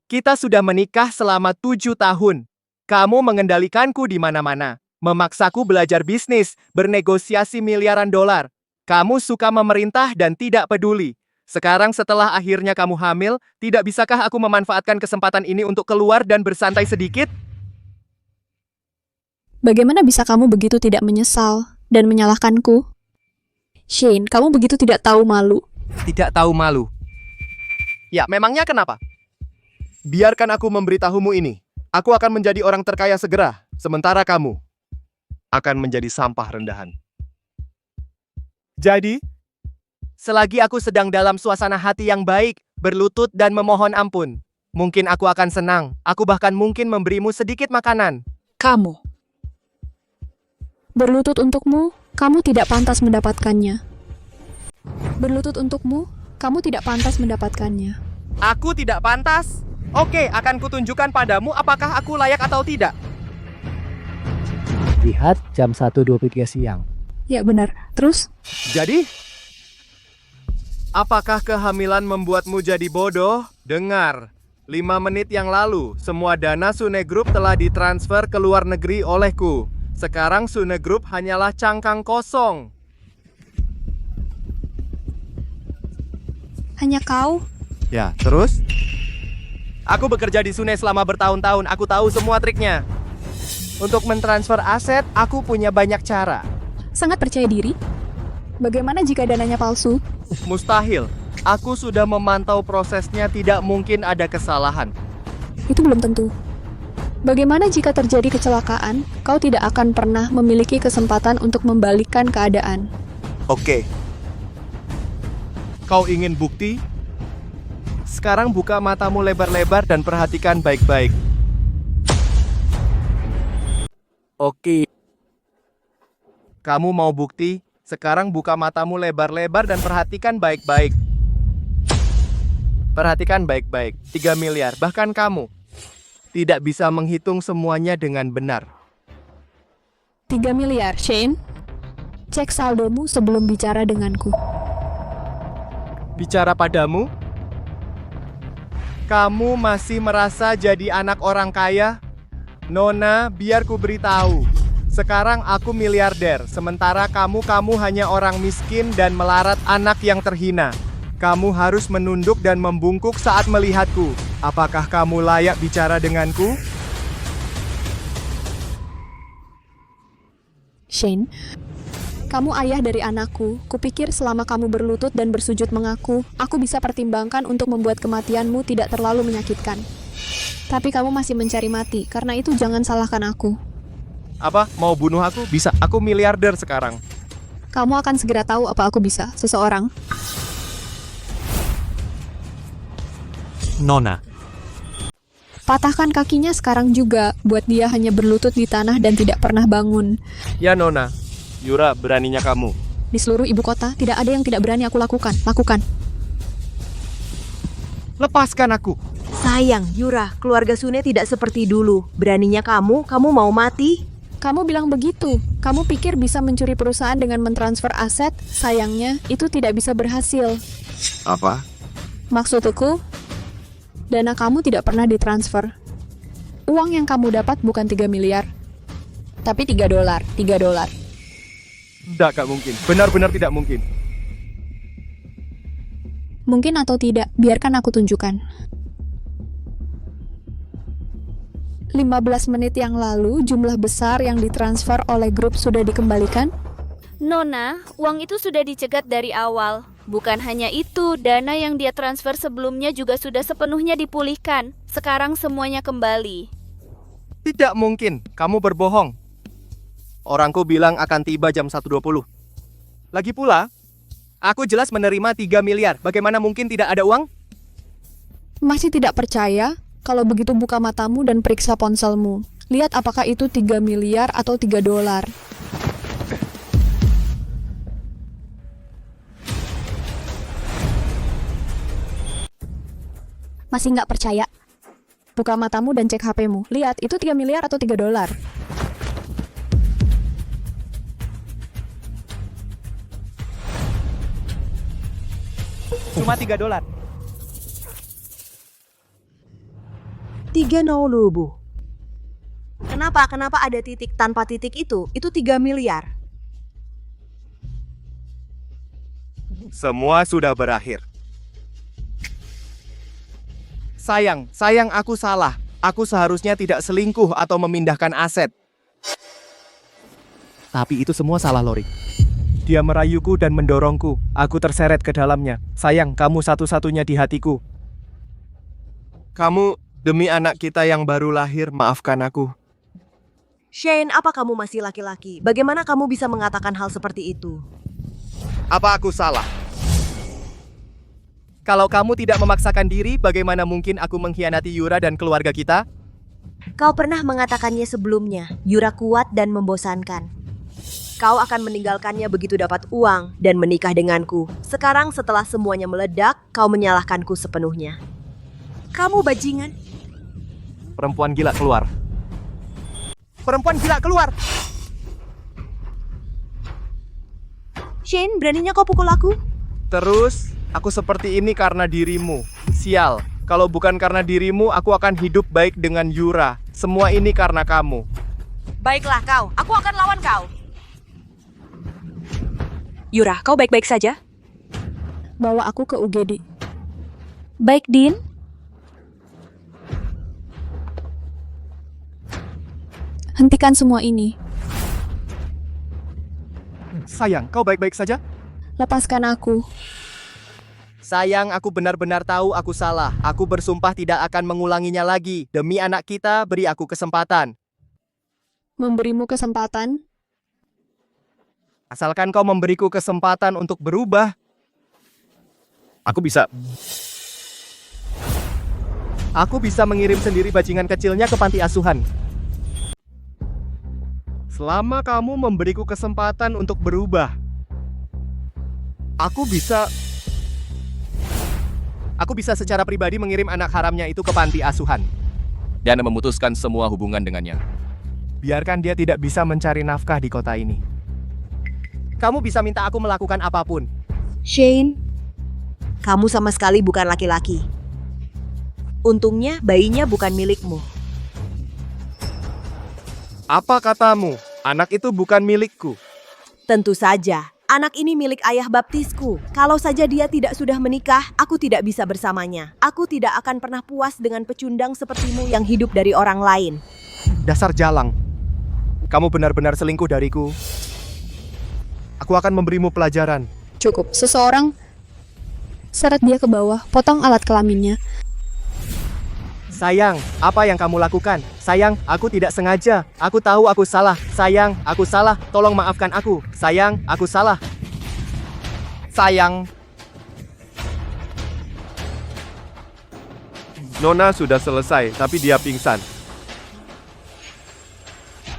Kita sudah menikah selama 7 tahun. Kamu mengendalikanku di mana-mana. Memaksaku belajar bisnis, bernegosiasi miliaran dolar. Kamu suka memerintah dan tidak peduli. Sekarang setelah akhirnya kamu hamil, tidak bisakah aku memanfaatkan kesempatan ini untuk keluar dan bersantai sedikit? Bagaimana bisa kamu begitu tidak menyesal dan menyalahkanku? Shane, kamu begitu tidak tahu malu. Tidak tahu malu. Ya, memangnya kenapa? Biarkan aku memberitahumu ini. Aku akan menjadi orang terkaya segera, sementara kamu akan menjadi sampah rendahan. Jadi, selagi aku sedang dalam suasana hati yang baik, berlutut dan memohon ampun, mungkin aku akan senang. Aku bahkan mungkin memberimu sedikit makanan. Kamu. Berlutut untukmu, kamu tidak pantas mendapatkannya. Berlutut untukmu, kamu tidak pantas mendapatkannya. Aku tidak pantas? Oke, akan kutunjukkan padamu apakah aku layak atau tidak. Lihat jam 1.23 siang. Ya benar, terus? Jadi, apakah kehamilan membuatmu jadi bodoh? Dengar, 5 menit yang lalu, semua dana Sune Group telah ditransfer ke luar negeri olehku. Sekarang Sune Group hanyalah cangkang kosong. Hanya kau? Ya, terus? Aku bekerja di Sune selama bertahun-tahun, aku tahu semua triknya. Untuk mentransfer aset, aku punya banyak cara. Sangat percaya diri? Bagaimana jika dananya palsu? Mustahil. Aku sudah memantau prosesnya, tidak mungkin ada kesalahan. Itu belum tentu. Bagaimana jika terjadi kecelakaan, kau tidak akan pernah memiliki kesempatan untuk membalikkan keadaan. Oke. Kau ingin bukti? Sekarang buka matamu lebar-lebar dan perhatikan baik-baik. Oke. Kamu mau bukti? Sekarang buka matamu lebar-lebar dan perhatikan baik-baik. Perhatikan baik-baik. 3 miliar, bahkan kamu tidak bisa menghitung semuanya dengan benar. 3 miliar, Shane. Cek saldomu sebelum bicara denganku. Bicara padamu? Kamu masih merasa jadi anak orang kaya? Nona, biar ku beritahu. Sekarang aku miliarder, sementara kamu hanya orang miskin dan melarat anak yang terhina. Kamu harus menunduk dan membungkuk saat melihatku. Apakah kamu layak bicara denganku? Shane, kamu ayah dari anakku. Kupikir selama kamu berlutut dan bersujud mengaku, aku bisa pertimbangkan untuk membuat kematianmu tidak terlalu menyakitkan. Tapi kamu masih mencari mati, karena itu jangan salahkan aku. Apa? Mau bunuh aku? Bisa. Aku miliarder sekarang. Kamu akan segera tahu apa aku bisa. Seseorang. Nona. Patahkan kakinya sekarang juga, buat dia hanya berlutut di tanah dan tidak pernah bangun. Ya Nona, Yura beraninya kamu. Di seluruh ibu kota, tidak ada yang tidak berani aku lakukan. Lakukan. Lepaskan aku. Sayang, Yura, keluarga Sune tidak seperti dulu. Beraninya kamu mau mati? Kamu bilang begitu. Kamu pikir bisa mencuri perusahaan dengan mentransfer aset? Sayangnya, itu tidak bisa berhasil. Apa? Maksudku, dana kamu tidak pernah ditransfer. Uang yang kamu dapat bukan 3 miliar, tapi $3. $3. Tidak, gak mungkin. Benar-benar tidak mungkin. Mungkin atau tidak, biarkan aku tunjukkan. 15 menit yang lalu, jumlah besar yang ditransfer oleh grup sudah dikembalikan. Nona, uang itu sudah dicegat dari awal. Bukan hanya itu, dana yang dia transfer sebelumnya juga sudah sepenuhnya dipulihkan. Sekarang semuanya kembali. Tidak mungkin, kamu berbohong. Orangku bilang akan tiba jam 1.20. Lagi pula, aku jelas menerima 3 miliar. Bagaimana mungkin tidak ada uang? Masih tidak percaya? Kalau begitu buka matamu dan periksa ponselmu. Lihat apakah itu 3 miliar atau $3. Masih nggak percaya? Buka matamu dan cek HP-mu. Lihat, itu 3 miliar atau $3. Cuma $3. 3 lubu. Kenapa ada titik tanpa titik itu? Itu 3 miliar. Semua sudah berakhir. Sayang aku salah. Aku seharusnya tidak selingkuh atau memindahkan aset. Tapi itu semua salah Lori. Dia merayuku dan mendorongku. Aku terseret ke dalamnya. Sayang, kamu satu-satunya di hatiku. Kamu, demi anak kita yang baru lahir, maafkan aku. Shane, apa kamu masih laki-laki? Bagaimana kamu bisa mengatakan hal seperti itu? Apa aku salah? Kalau kamu tidak memaksakan diri, bagaimana mungkin aku mengkhianati Yura dan keluarga kita? Kau pernah mengatakannya sebelumnya, Yura kuat dan membosankan. Kau akan meninggalkannya begitu dapat uang dan menikah denganku. Sekarang setelah semuanya meledak, kau menyalahkanku sepenuhnya. Kamu bajingan. Perempuan gila keluar. Perempuan gila keluar! Shane, beraninya kau pukul aku? Terus, aku seperti ini karena dirimu. Sial, kalau bukan karena dirimu, aku akan hidup baik dengan Yura. Semua ini karena kamu. Baiklah kau, aku akan lawan kau. Yura, kau baik-baik saja? Bawa aku ke UGD. Baik, Din. Hentikan semua ini. Sayang, kau baik-baik saja? Lepaskan aku. Sayang, aku benar-benar tahu aku salah. Aku bersumpah tidak akan mengulanginya lagi. Demi anak kita, beri aku kesempatan. Memberimu kesempatan? Asalkan kau memberiku kesempatan untuk berubah. Aku bisa mengirim sendiri bajingan kecilnya ke panti asuhan. Selama kamu memberiku kesempatan untuk berubah, aku bisa secara pribadi mengirim anak haramnya itu ke panti asuhan dan memutuskan semua hubungan dengannya. Biarkan dia tidak bisa mencari nafkah di kota ini. Kamu bisa minta aku melakukan apapun. Shane, kamu sama sekali bukan laki-laki. Untungnya bayinya bukan milikmu. Apa katamu? Anak itu bukan milikku. Tentu saja, anak ini milik ayah baptisku. Kalau saja dia tidak sudah menikah, aku tidak bisa bersamanya. Aku tidak akan pernah puas dengan pecundang sepertimu yang hidup dari orang lain. Dasar jalang. Kamu benar-benar selingkuh dariku. Aku akan memberimu pelajaran. Cukup, seseorang seret dia ke bawah, potong alat kelaminnya. Sayang, apa yang kamu lakukan? Sayang, aku tidak sengaja. Aku tahu aku salah. Sayang, aku salah. Tolong maafkan aku. Sayang, aku salah. Sayang. Nona sudah selesai, tapi dia pingsan.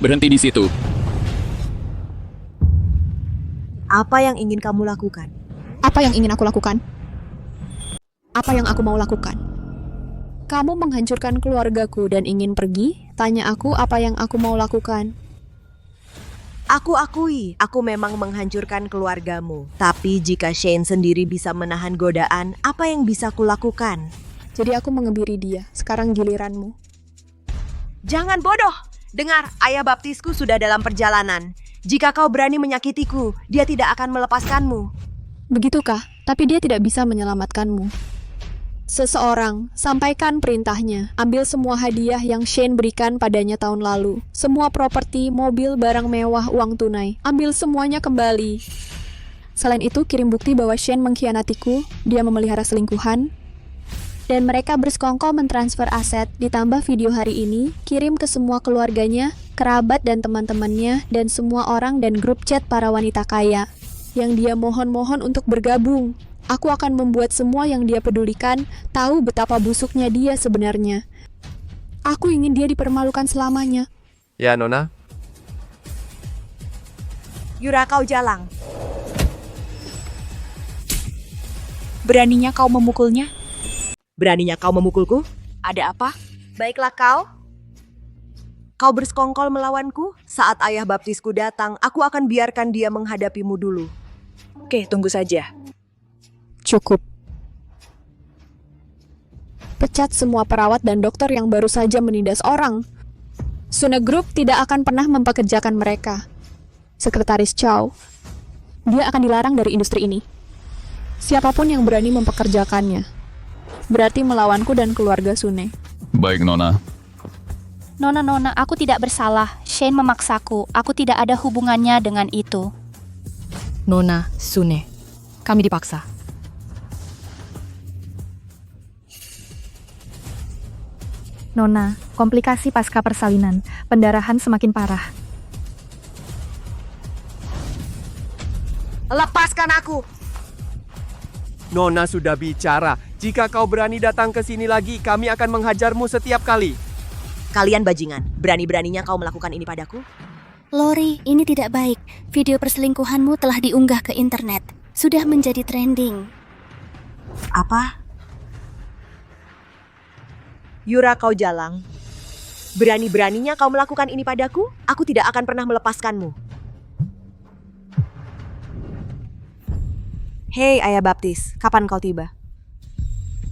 Berhenti di situ. Apa yang ingin kamu lakukan? Apa yang ingin aku lakukan? Apa yang aku mau lakukan? Kamu menghancurkan keluargaku dan ingin pergi? Tanya aku apa yang aku mau lakukan. Aku akui, aku memang menghancurkan keluargamu. Tapi jika Shane sendiri bisa menahan godaan, apa yang bisa kulakukan? Jadi aku mengebiri dia. Sekarang giliranmu. Jangan bodoh! Dengar, ayah baptisku sudah dalam perjalanan. Jika kau berani menyakitiku, dia tidak akan melepaskanmu. Begitukah? Tapi dia tidak bisa menyelamatkanmu. Seseorang, sampaikan perintahnya. Ambil semua hadiah yang Shane berikan padanya tahun lalu. Semua properti, mobil, barang mewah, uang tunai. Ambil semuanya kembali. Selain itu, kirim bukti bahwa Shane mengkhianatiku, dia memelihara selingkuhan, dan mereka bersekongkol mentransfer aset. Ditambah video hari ini, kirim ke semua keluarganya, kerabat dan teman-temannya, dan semua orang dan grup chat para wanita kaya yang dia mohon-mohon untuk bergabung. Aku akan membuat semua yang dia pedulikan tahu betapa busuknya dia sebenarnya. Aku ingin dia dipermalukan selamanya. Ya, Nona. Yura, kau jalang. Beraninya kau memukulnya? Beraninya kau memukulku? Ada apa? Baiklah kau. Kau bersekongkol melawanku? Saat ayah baptisku datang, aku akan biarkan dia menghadapimu dulu. Oke, tunggu saja. Cukup. Pecat semua perawat dan dokter yang baru saja menindas orang. Sune Group tidak akan pernah mempekerjakan mereka. Sekretaris Chow, dia akan dilarang dari industri ini. Siapapun yang berani mempekerjakannya, berarti melawanku dan keluarga Sune. Baik, Nona. Nona, aku tidak bersalah. Shane memaksaku. Aku tidak ada hubungannya dengan itu. Nona, Sune, kami dipaksa. Nona, komplikasi pasca persalinan. Pendarahan semakin parah. Lepaskan aku! Nona sudah bicara. Jika kau berani datang ke sini lagi, kami akan menghajarmu setiap kali. Kalian bajingan, berani-beraninya kau melakukan ini padaku? Lori, ini tidak baik. Video perselingkuhanmu telah diunggah ke internet. Sudah menjadi trending. Apa? Yura, kau jalang. Berani-beraninya kau melakukan ini padaku? Aku tidak akan pernah melepaskanmu. Hei, ayah baptis, kapan kau tiba?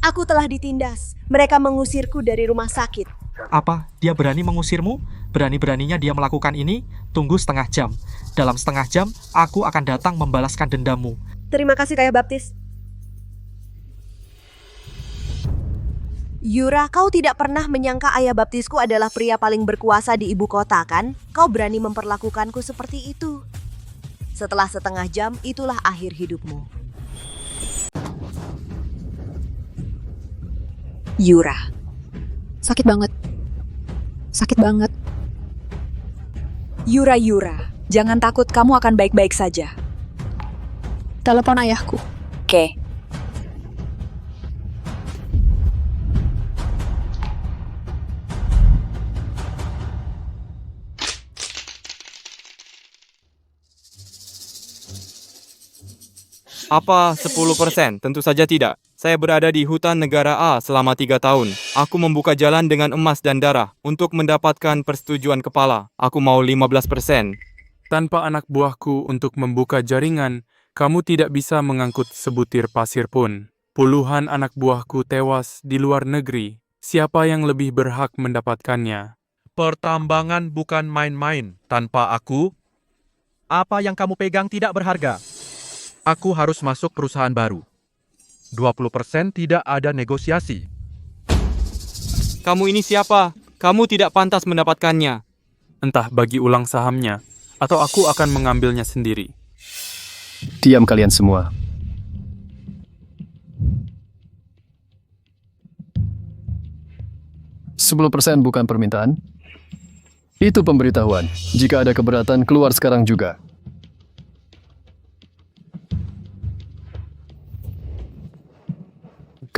Aku telah ditindas. Mereka mengusirku dari rumah sakit. Apa? Dia berani mengusirmu? Berani-beraninya dia melakukan ini? Tunggu setengah jam. Dalam setengah jam, aku akan datang membalaskan dendammu. Terima kasih, ayah baptis. Yura, kau tidak pernah menyangka ayah baptisku adalah pria paling berkuasa di ibu kota, kan? Kau berani memperlakukanku seperti itu. Setelah setengah jam, itulah akhir hidupmu. Yura. Sakit banget. Sakit banget. Yura, jangan takut, kamu akan baik-baik saja. Telepon ayahku. Oke. Apa 10%? Tentu saja tidak. Saya berada di hutan negara A selama 3 tahun. Aku membuka jalan dengan emas dan darah untuk mendapatkan persetujuan kepala. Aku mau 15%. Tanpa anak buahku untuk membuka jaringan, kamu tidak bisa mengangkut sebutir pasir pun. Puluhan anak buahku tewas di luar negeri. Siapa yang lebih berhak mendapatkannya? Pertambangan bukan main-main. Tanpa aku, apa yang kamu pegang tidak berharga. Aku harus masuk perusahaan baru. 20% tidak ada negosiasi. Kamu ini siapa? Kamu tidak pantas mendapatkannya. Entah bagi ulang sahamnya, atau aku akan mengambilnya sendiri. Diam kalian semua. %10 bukan permintaan. Itu pemberitahuan. Jika ada keberatan, keluar sekarang juga.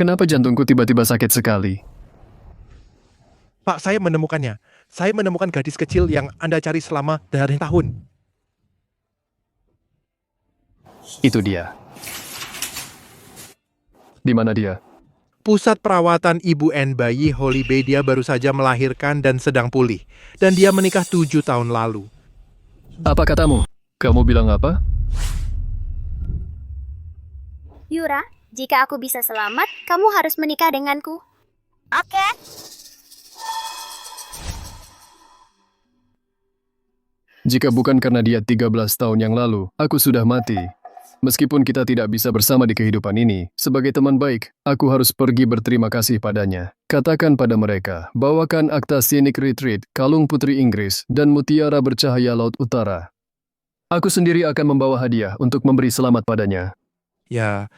Kenapa jantungku tiba-tiba sakit sekali? Pak, saya menemukannya. Saya menemukan gadis kecil yang Anda cari selama dari tahun. Itu dia. Di mana dia? Pusat perawatan ibu dan bayi Holy Bay, dia baru saja melahirkan dan sedang pulih. Dan dia menikah 7 tahun lalu. Apa katamu? Kamu bilang apa? Yura, jika aku bisa selamat, kamu harus menikah denganku. Oke. Jika bukan karena dia 13 tahun yang lalu, aku sudah mati. Meskipun kita tidak bisa bersama di kehidupan ini, sebagai teman baik, aku harus pergi berterima kasih padanya. Katakan pada mereka, bawakan akta Scenic Retreat, kalung putri Inggris, dan mutiara bercahaya Laut Utara. Aku sendiri akan membawa hadiah untuk memberi selamat padanya. Ya.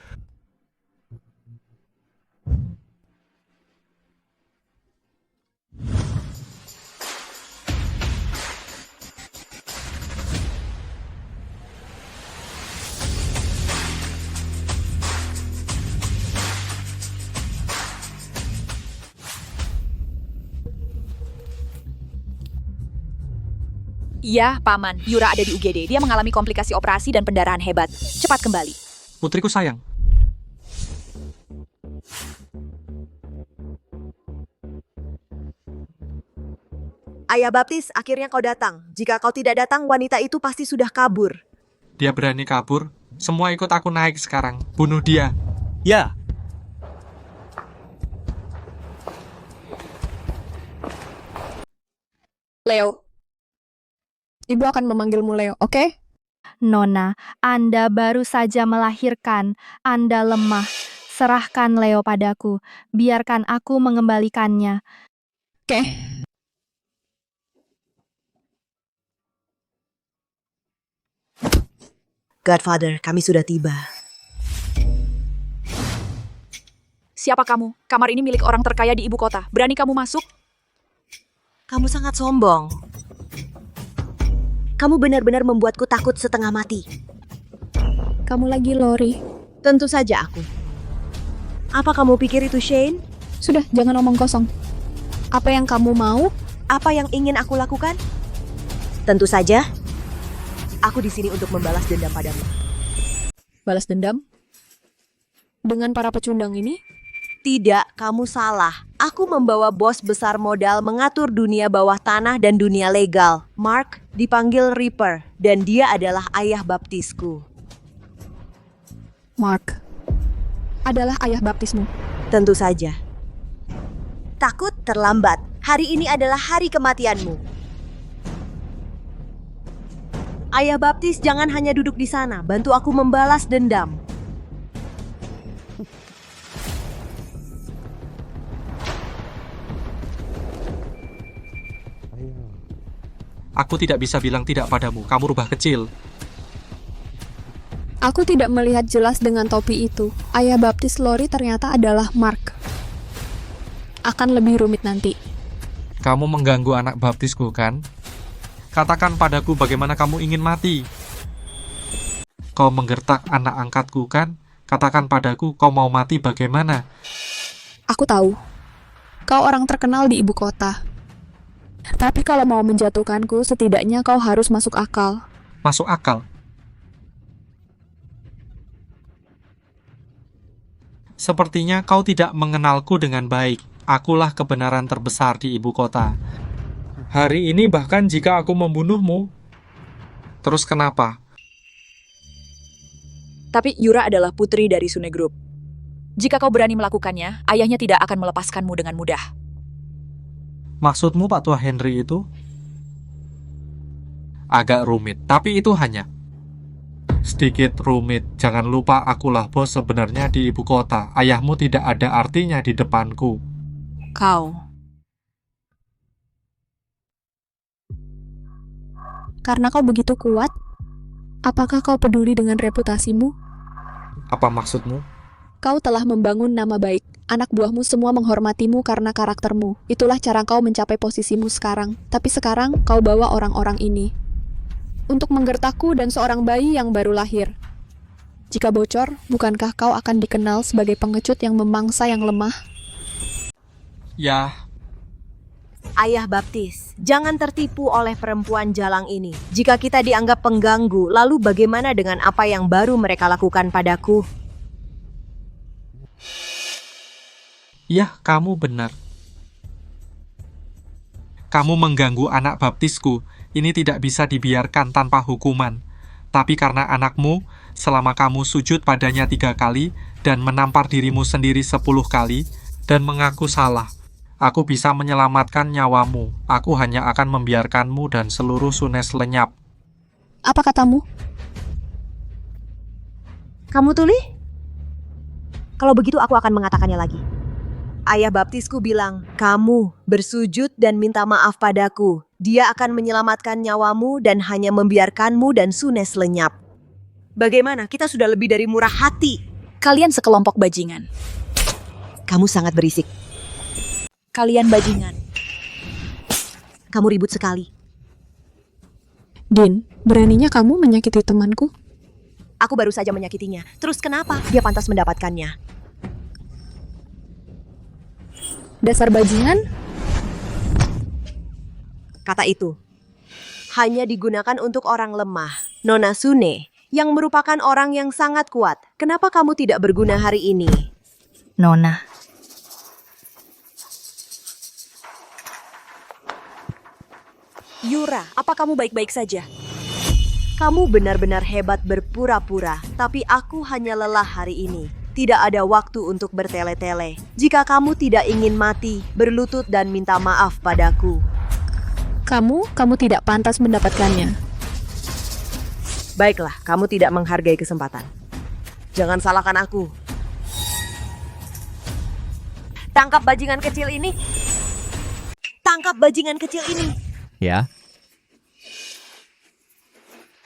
Iya, Paman. Yura ada di UGD. Dia mengalami komplikasi operasi dan pendarahan hebat. Cepat kembali. Putriku sayang. Ayah Baptis, akhirnya kau datang. Jika kau tidak datang, wanita itu pasti sudah kabur. Dia berani kabur. Semua ikut aku naik sekarang. Bunuh dia. Ya. Leo. Ibu akan memanggilmu Leo, oke? Nona, Anda baru saja melahirkan. Anda lemah. Serahkan Leo padaku. Biarkan aku mengembalikannya. Oke. Godfather, kami sudah tiba. Siapa kamu? Kamar ini milik orang terkaya di ibu kota. Berani kamu masuk? Kamu sangat sombong. Kamu benar-benar membuatku takut setengah mati. Kamu lagi Lori. Tentu saja aku. Apa kamu pikir itu Shane? Sudah, jangan omong kosong. Apa yang kamu mau? Apa yang ingin aku lakukan? Tentu saja, aku di sini untuk membalas dendam padamu. Balas dendam? Dengan para pecundang ini? Tidak, kamu salah. Aku membawa bos besar modal mengatur dunia bawah tanah dan dunia legal. Mark dipanggil Reaper, dan dia adalah ayah baptisku. Mark adalah ayah baptismu? Tentu saja. Takut terlambat. Hari ini adalah hari kematianmu. Ayah baptis, jangan hanya duduk di sana. Bantu aku membalas dendam. Aku tidak bisa bilang tidak padamu, kamu rubah kecil. Aku tidak melihat jelas dengan topi itu. Ayah baptis Lori ternyata adalah Mark. Akan lebih rumit nanti. Kamu mengganggu anak baptisku, kan? Katakan padaku bagaimana kamu ingin mati. Kau menggertak anak angkatku, kan? Katakan padaku kau mau mati bagaimana. Aku tahu. Kau orang terkenal di ibu kota. Tapi kalau mau menjatuhkanku, setidaknya kau harus masuk akal. Masuk akal? Sepertinya kau tidak mengenalku dengan baik. Akulah kebenaran terbesar di ibu kota. Hari ini bahkan jika aku membunuhmu, terus kenapa? Tapi Yura adalah putri dari Sune Group. Jika kau berani melakukannya, ayahnya tidak akan melepaskanmu dengan mudah. Maksudmu Pak Tua Henry itu? Agak rumit, tapi itu hanya sedikit rumit. Jangan lupa akulah bos sebenarnya di ibu kota. Ayahmu tidak ada artinya di depanku. Kau. Karena kau begitu kuat, apakah kau peduli dengan reputasimu? Apa maksudmu? Kau telah membangun nama baik. Anak buahmu semua menghormatimu karena karaktermu. Itulah cara kau mencapai posisimu sekarang. Tapi sekarang kau bawa orang-orang ini untuk menggertakku dan seorang bayi yang baru lahir. Jika bocor, bukankah kau akan dikenal sebagai pengecut yang memangsa yang lemah? Ya, Ayah baptis, jangan tertipu oleh perempuan jalang ini. Jika kita dianggap pengganggu, lalu bagaimana dengan apa yang baru mereka lakukan padaku? Yah, kamu benar. Kamu mengganggu anak baptisku. Ini tidak bisa dibiarkan tanpa hukuman. Tapi karena anakmu, selama kamu sujud padanya 3 kali dan menampar dirimu sendiri 10 kali dan mengaku salah, aku bisa menyelamatkan nyawamu. Aku hanya akan membiarkanmu dan seluruh Sunes lenyap. Apa katamu? Kamu tuli? Kalau begitu aku akan mengatakannya lagi. Ayah baptisku bilang, kamu bersujud dan minta maaf padaku. Dia akan menyelamatkan nyawamu dan hanya membiarkanmu dan Sunes lenyap. Bagaimana? Kita sudah lebih dari murah hati. Kalian sekelompok bajingan. Kamu sangat berisik. Kalian bajingan. Kamu ribut sekali. Din, beraninya kamu menyakiti temanku? Aku baru saja menyakitinya. Terus kenapa? Dia pantas mendapatkannya. Dasar bajingan? Kata itu hanya digunakan untuk orang lemah. Nona Sune, yang merupakan orang yang sangat kuat. Kenapa kamu tidak berguna hari ini? Nona. Yura, apa kamu baik-baik saja? Kamu benar-benar hebat berpura-pura, tapi aku hanya lelah hari ini. Tidak ada waktu untuk bertele-tele. Jika kamu tidak ingin mati, berlutut dan minta maaf padaku. Kamu tidak pantas mendapatkannya. Baiklah, kamu tidak menghargai kesempatan. Jangan salahkan aku. Tangkap bajingan kecil ini. Tangkap bajingan kecil ini. Ya.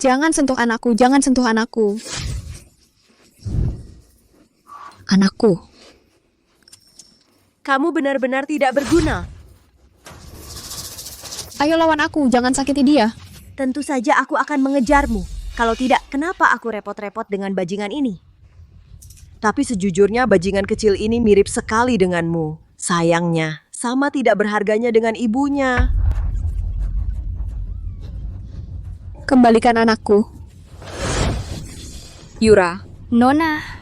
Jangan sentuh anakku, jangan sentuh anakku. Anakku. Kamu benar-benar tidak berguna. Ayo lawan aku, jangan sakiti dia. Tentu saja aku akan mengejarmu. Kalau tidak, kenapa aku repot-repot dengan bajingan ini? Tapi sejujurnya bajingan kecil ini mirip sekali denganmu. Sayangnya, sama tidak berharganya dengan ibunya. Kembalikan anakku. Yura. Nona.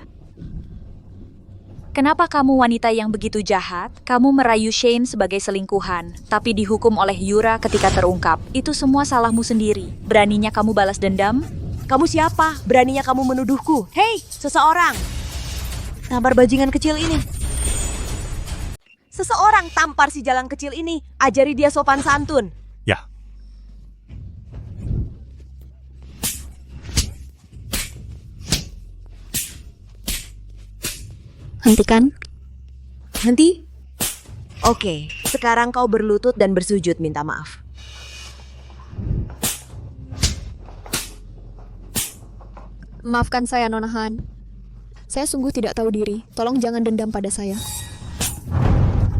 Kenapa kamu wanita yang begitu jahat? Kamu merayu Shane sebagai selingkuhan, tapi dihukum oleh Yura ketika terungkap. Itu semua salahmu sendiri. Beraninya kamu balas dendam? Kamu siapa? Beraninya kamu menuduhku? Hei, seseorang! Tampar bajingan kecil ini. Seseorang tampar si jalan kecil ini. Ajari dia sopan santun. Ya. Hentikan. Henti? Oke, sekarang kau berlutut dan bersujud minta maaf. Maafkan saya, Nona Han. Saya sungguh tidak tahu diri. Tolong jangan dendam pada saya.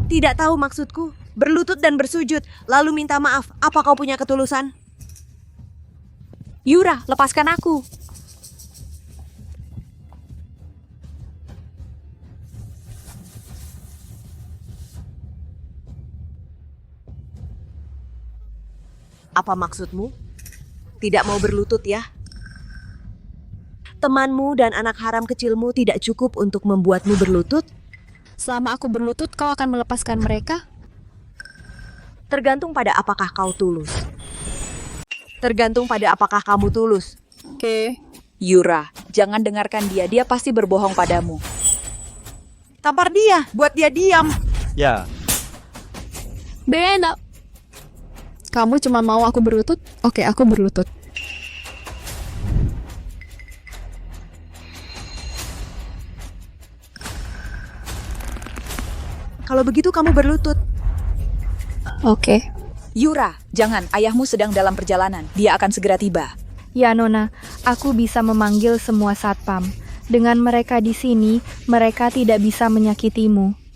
Tidak tahu maksudku. Berlutut dan bersujud, lalu minta maaf. Apa kau punya ketulusan? Yura, lepaskan aku. Apa maksudmu? Tidak mau berlutut ya? Temanmu dan anak haram kecilmu tidak cukup untuk membuatmu berlutut? Selama aku berlutut, kau akan melepaskan mereka? Tergantung pada apakah kau tulus. Tergantung pada apakah kamu tulus. Oke. Yura, jangan dengarkan dia. Dia pasti berbohong padamu. Tampar dia, buat dia diam. Ya. Beda. Kamu cuma mau aku berlutut? Oke, aku berlutut. Kalau begitu kamu berlutut. Oke. Yura, jangan. Ayahmu sedang dalam perjalanan. Dia akan segera tiba. Ya, Nona. Aku bisa memanggil semua satpam. Dengan mereka di sini, mereka tidak bisa menyakitimu.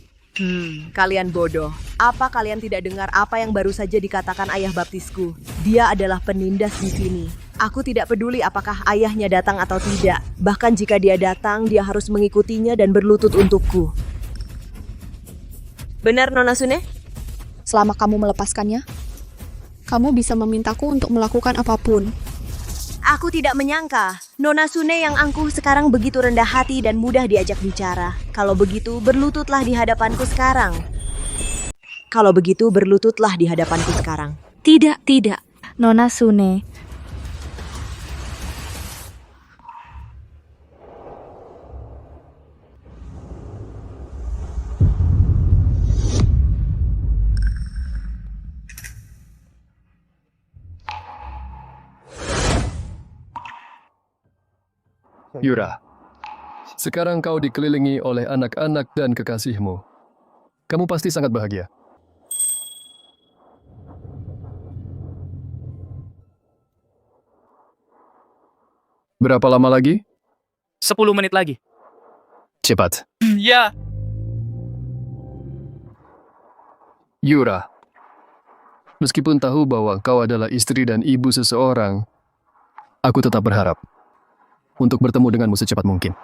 Kalian bodoh. Apa kalian tidak dengar apa yang baru saja dikatakan ayah baptisku? Dia adalah penindas di sini. Aku tidak peduli apakah ayahnya datang atau tidak. Bahkan jika dia datang, dia harus mengikutinya dan berlutut untukku. Benar, Nona Sune? selama kamu melepaskannya. Kamu bisa memintaku untuk melakukan apapun. Aku tidak menyangka Nona Sune yang angkuh sekarang begitu rendah hati dan mudah diajak bicara. Kalau begitu, berlututlah di hadapanku sekarang. Tidak, tidak. Nona Sune. Yura, sekarang kau dikelilingi oleh anak-anak dan kekasihmu. Kamu pasti sangat bahagia. Berapa lama lagi? 10 menit lagi. Cepat. Ya. Yura, meskipun tahu bahwa kau adalah istri dan ibu seseorang, aku tetap berharap untuk bertemu denganmu secepat mungkin.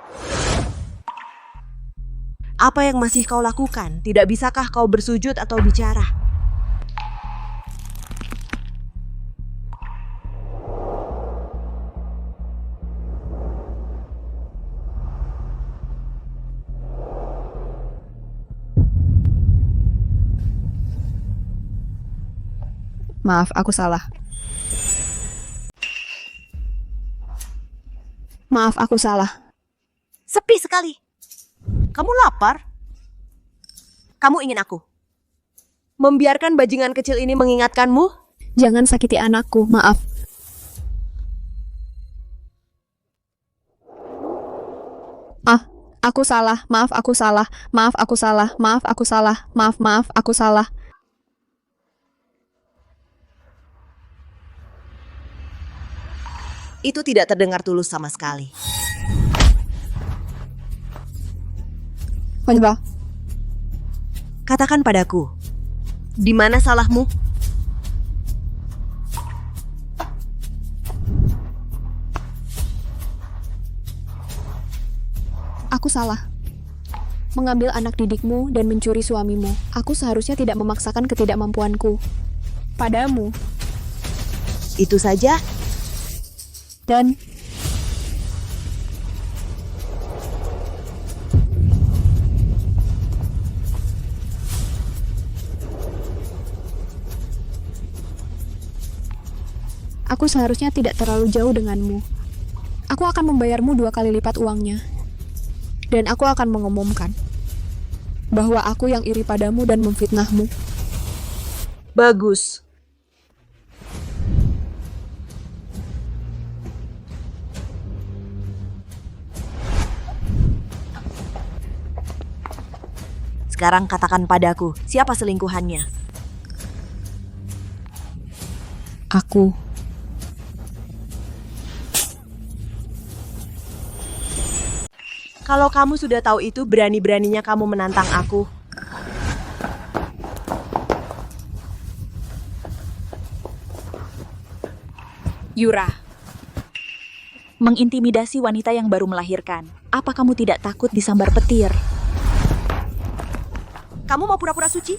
Apa yang masih kau lakukan? Tidak bisakah kau bersujud atau bicara? Maaf, aku salah. Maaf, aku salah. Sepi sekali. Kamu lapar? Kamu ingin aku membiarkan bajingan kecil ini mengingatkanmu? Jangan sakiti anakku, maaf. Aku salah. Maaf, aku salah. Maaf, aku salah. Maaf, aku salah. Maaf, aku salah. Itu tidak terdengar tulus sama sekali. Coba. Katakan padaku, di mana salahmu? Aku salah. Mengambil anak didikmu dan mencuri suamimu. Aku seharusnya tidak memaksakan ketidakmampuanku padamu. Itu saja? Dan aku seharusnya tidak terlalu jauh denganmu. Aku akan membayarmu 2 kali lipat uangnya. Dan aku akan mengumumkan bahwa aku yang iri padamu dan memfitnahmu. Bagus. Sekarang katakan padaku, siapa selingkuhannya? Aku. Kalau kamu sudah tahu itu, berani-beraninya kamu menantang aku. Yura, mengintimidasi wanita yang baru melahirkan. Apa kamu tidak takut disambar petir? Kamu mau pura-pura suci?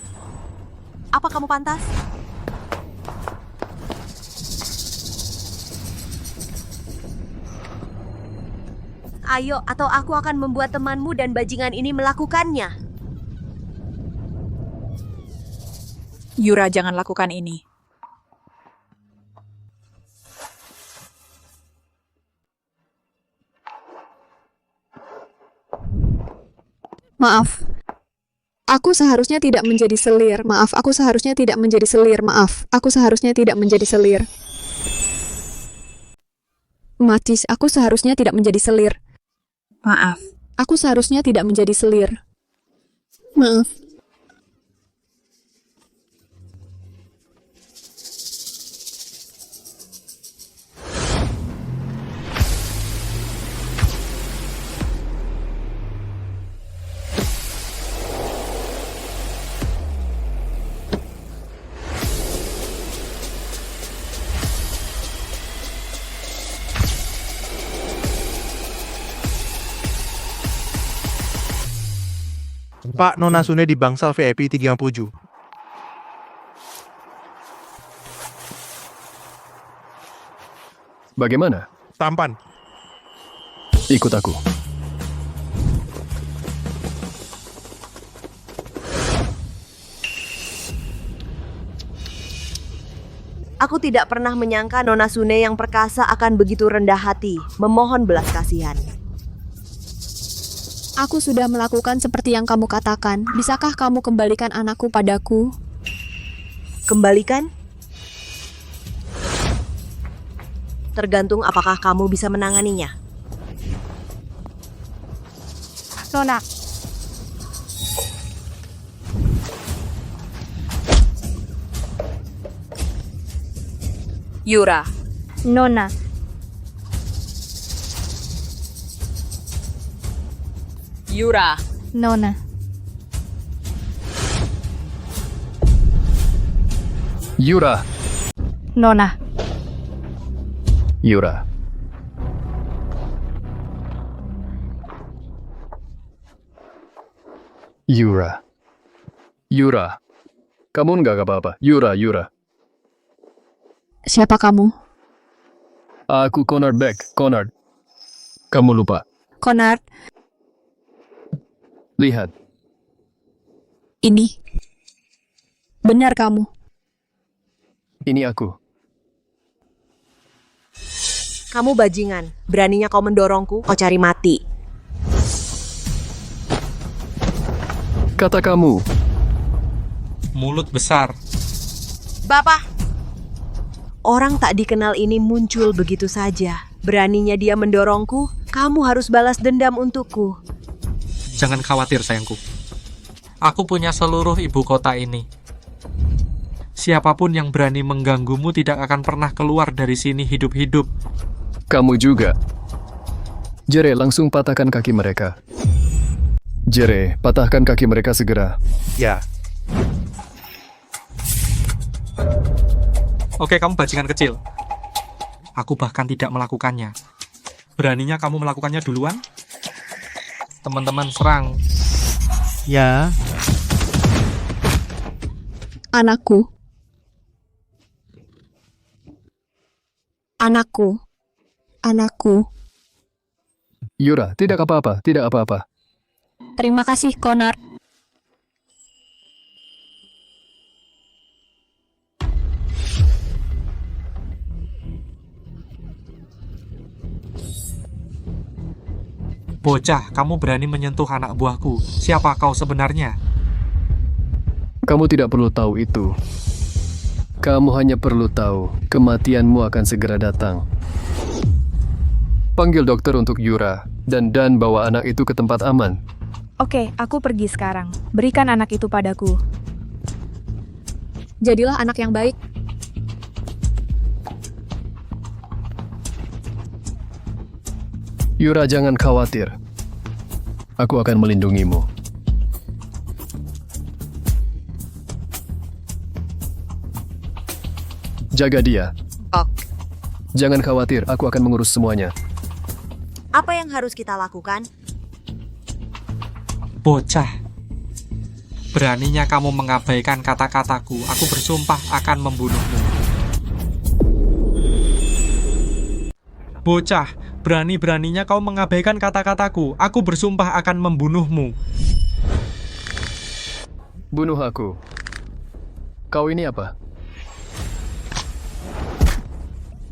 Apa kamu pantas? Ayo, atau aku akan membuat temanmu dan bajingan ini melakukannya. Yura, jangan lakukan ini. Maaf. Aku seharusnya tidak menjadi selir. Maaf, aku seharusnya tidak menjadi selir. Maaf, aku seharusnya tidak menjadi selir. Matis, aku seharusnya tidak menjadi selir. Maaf. Aku seharusnya tidak menjadi selir. Maaf. Pak, Nona Sune di bangsal VIP 37. Bagaimana? Tampan. Ikut aku. Aku tidak pernah menyangka Nona Sune yang perkasa akan begitu rendah hati, memohon belas kasihan. Aku sudah melakukan seperti yang kamu katakan. Bisakah kamu kembalikan anakku padaku? Kembalikan? Tergantung apakah kamu bisa menanganinya. Nona, Yura. Nona, Yura. Nona, Yura. Nona, Yura. Yura. Yura. Kamu nggak apa-apa. Yura. Siapa kamu? Aku Conrad Beck. Conrad. Kamu lupa. Conrad, Lihat. ini. Benar kamu. Ini aku. Kamu bajingan, beraninya kau mendorongku, kau cari mati. Kata kamu. Mulut besar. Bapak! Orang tak dikenal ini muncul begitu saja. Beraninya dia mendorongku, kamu harus balas dendam untukku. Jangan khawatir sayangku. Aku punya seluruh ibu kota ini. Siapapun yang berani mengganggumu tidak akan pernah keluar dari sini hidup-hidup. Kamu juga. Jere, langsung patahkan kaki mereka. Jere, patahkan kaki mereka segera. Ya. Oke, kamu bajingan kecil. Aku bahkan tidak melakukannya. Beraninya kamu melakukannya duluan? Teman-teman serang. Ya. Anakku. Anakku. Anakku. Yura, tidak apa-apa, tidak apa-apa. Terima kasih, Conrad. Bocah, kamu berani menyentuh anak buahku. Siapa kau sebenarnya? Kamu tidak perlu tahu itu. Kamu hanya perlu tahu kematianmu akan segera datang. Panggil dokter untuk Yura, dan Dan bawa anak itu ke tempat aman. Oke, aku pergi sekarang. Berikan anak itu padaku. Jadilah anak yang baik. Yura, jangan khawatir. Aku akan melindungimu. Jaga dia. Jangan khawatir, aku akan mengurus semuanya. Apa yang harus kita lakukan? Bocah. Beraninya kamu mengabaikan kata-kataku. Aku bersumpah akan membunuhmu. Bocah, berani-beraninya kau mengabaikan kata-kataku. Aku bersumpah akan membunuhmu. Bunuh aku. Kau ini apa?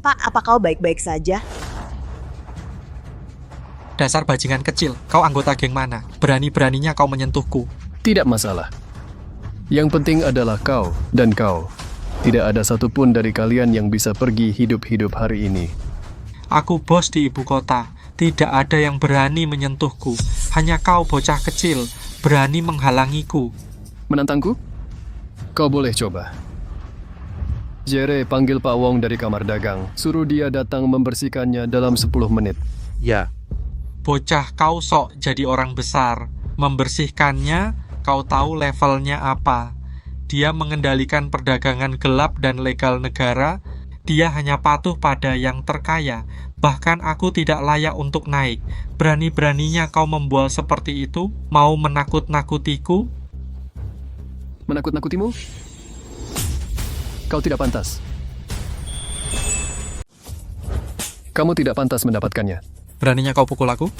Pak, apa kau baik-baik saja? Dasar bajingan kecil, kau anggota geng mana? Berani-beraninya kau menyentuhku. Tidak masalah. Yang penting adalah kau dan kau. Tidak ada satupun dari kalian yang bisa pergi hidup-hidup hari ini. Aku bos di ibu kota. Tidak ada yang berani menyentuhku. Hanya kau bocah kecil, berani menghalangiku. Menantangku? Kau boleh coba. Jere, panggil Pak Wong dari kamar dagang. Suruh dia datang membersihkannya dalam 10 menit. Ya. Bocah, kau sok jadi orang besar. Membersihkannya, kau tahu levelnya apa. Dia mengendalikan perdagangan gelap dan legal negara. Dia hanya patuh pada yang terkaya. Bahkan aku tidak layak untuk naik. Berani-beraninya kau membual seperti itu? Mau menakut-nakutiku? Menakut-nakutimu? Kau tidak pantas. Kamu tidak pantas mendapatkannya. Beraninya kau pukul aku?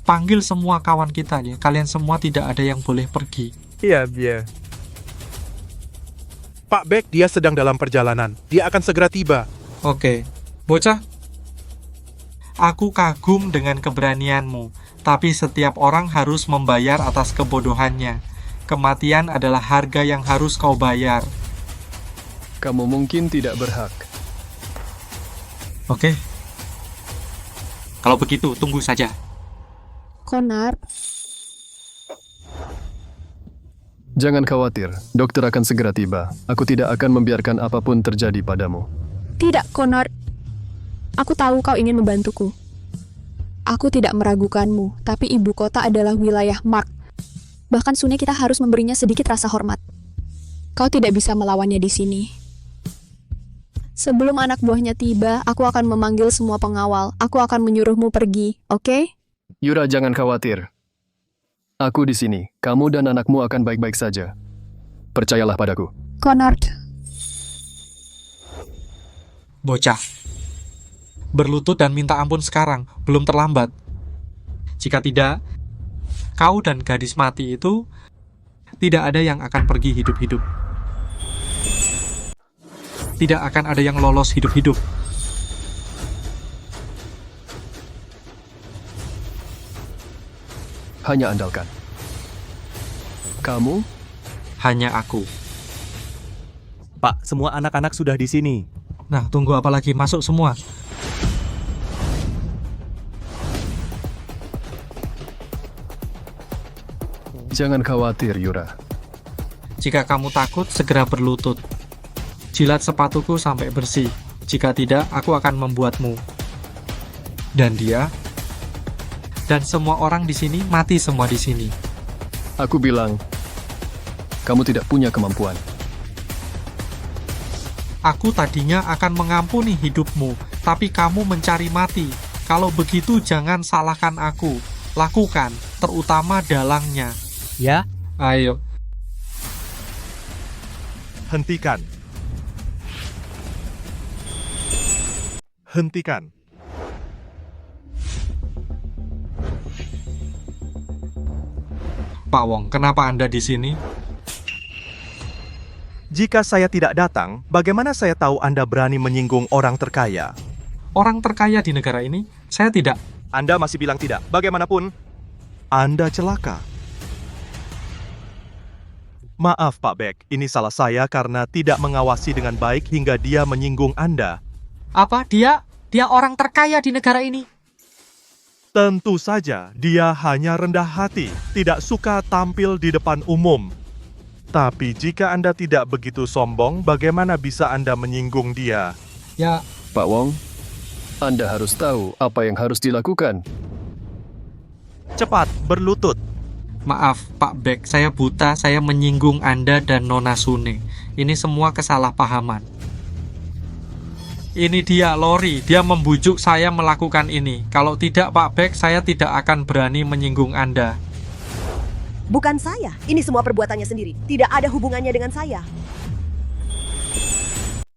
Panggil semua kawan kita ya. Kalian semua tidak ada yang boleh pergi. Iya, biar. Pak Beck, dia sedang dalam perjalanan. Dia akan segera tiba. Oke. Bocah, aku kagum dengan keberanianmu, tapi setiap orang harus membayar atas kebodohannya. Kematian adalah harga yang harus kau bayar. Kamu mungkin tidak berhak. Oke. Kalau begitu, tunggu saja. Connor, Jangan khawatir, dokter akan segera tiba. Aku tidak akan membiarkan apapun terjadi padamu. tidak, Connor. Aku tahu kau ingin membantuku. Aku tidak meragukanmu, tapi ibu kota adalah wilayah Mark. Bahkan Sune kita harus memberinya sedikit rasa hormat. Kau tidak bisa melawannya di sini. Sebelum anak buahnya tiba, aku akan memanggil semua pengawal. Aku akan menyuruhmu pergi, oke? Yura, jangan khawatir. Aku di sini. Kamu dan anakmu akan baik-baik saja. Percayalah padaku. Connor, Bocah, berlutut dan minta ampun sekarang, belum terlambat. Jika tidak, kau dan gadis mati itu tidak ada yang akan pergi hidup-hidup. Tidak akan ada yang lolos hidup-hidup. Hanya andalkan. Kamu? Hanya aku. Pak, semua anak-anak sudah di sini. Nah, tunggu apa lagi? Masuk semua. Jangan khawatir, Yura. Jika kamu takut, segera berlutut. Jilat sepatuku sampai bersih. Jika tidak, aku akan membuatmu. Dan dia, dan semua orang di sini mati semua di sini. Aku bilang, kamu tidak punya kemampuan. Aku tadinya akan mengampuni hidupmu, tapi kamu mencari mati. Kalau begitu jangan salahkan aku. Lakukan, terutama dalangnya. Ya? Ayo. Hentikan. Hentikan. Pak Wong, kenapa Anda di sini? Jika saya tidak datang, bagaimana saya tahu Anda berani menyinggung orang terkaya? Orang terkaya di negara ini? Saya tidak. Anda masih bilang tidak. Bagaimanapun, Anda celaka. Maaf Pak Beck, ini salah saya karena tidak mengawasi dengan baik hingga dia menyinggung Anda. Apa? Dia orang terkaya di negara ini? Tentu saja, dia hanya rendah hati, tidak suka tampil di depan umum. Tapi jika Anda tidak begitu sombong, bagaimana bisa Anda menyinggung dia? Ya, Pak Wong, Anda harus tahu apa yang harus dilakukan. Cepat, berlutut. Maaf, Pak Beck, saya buta, saya menyinggung Anda dan Nona Sune. Ini semua kesalahpahaman. Ini dia, Lori. Dia membujuk saya melakukan ini. Kalau tidak, Pak Beck, saya tidak akan berani menyinggung Anda. Bukan saya. Ini semua perbuatannya sendiri. Tidak ada hubungannya dengan saya.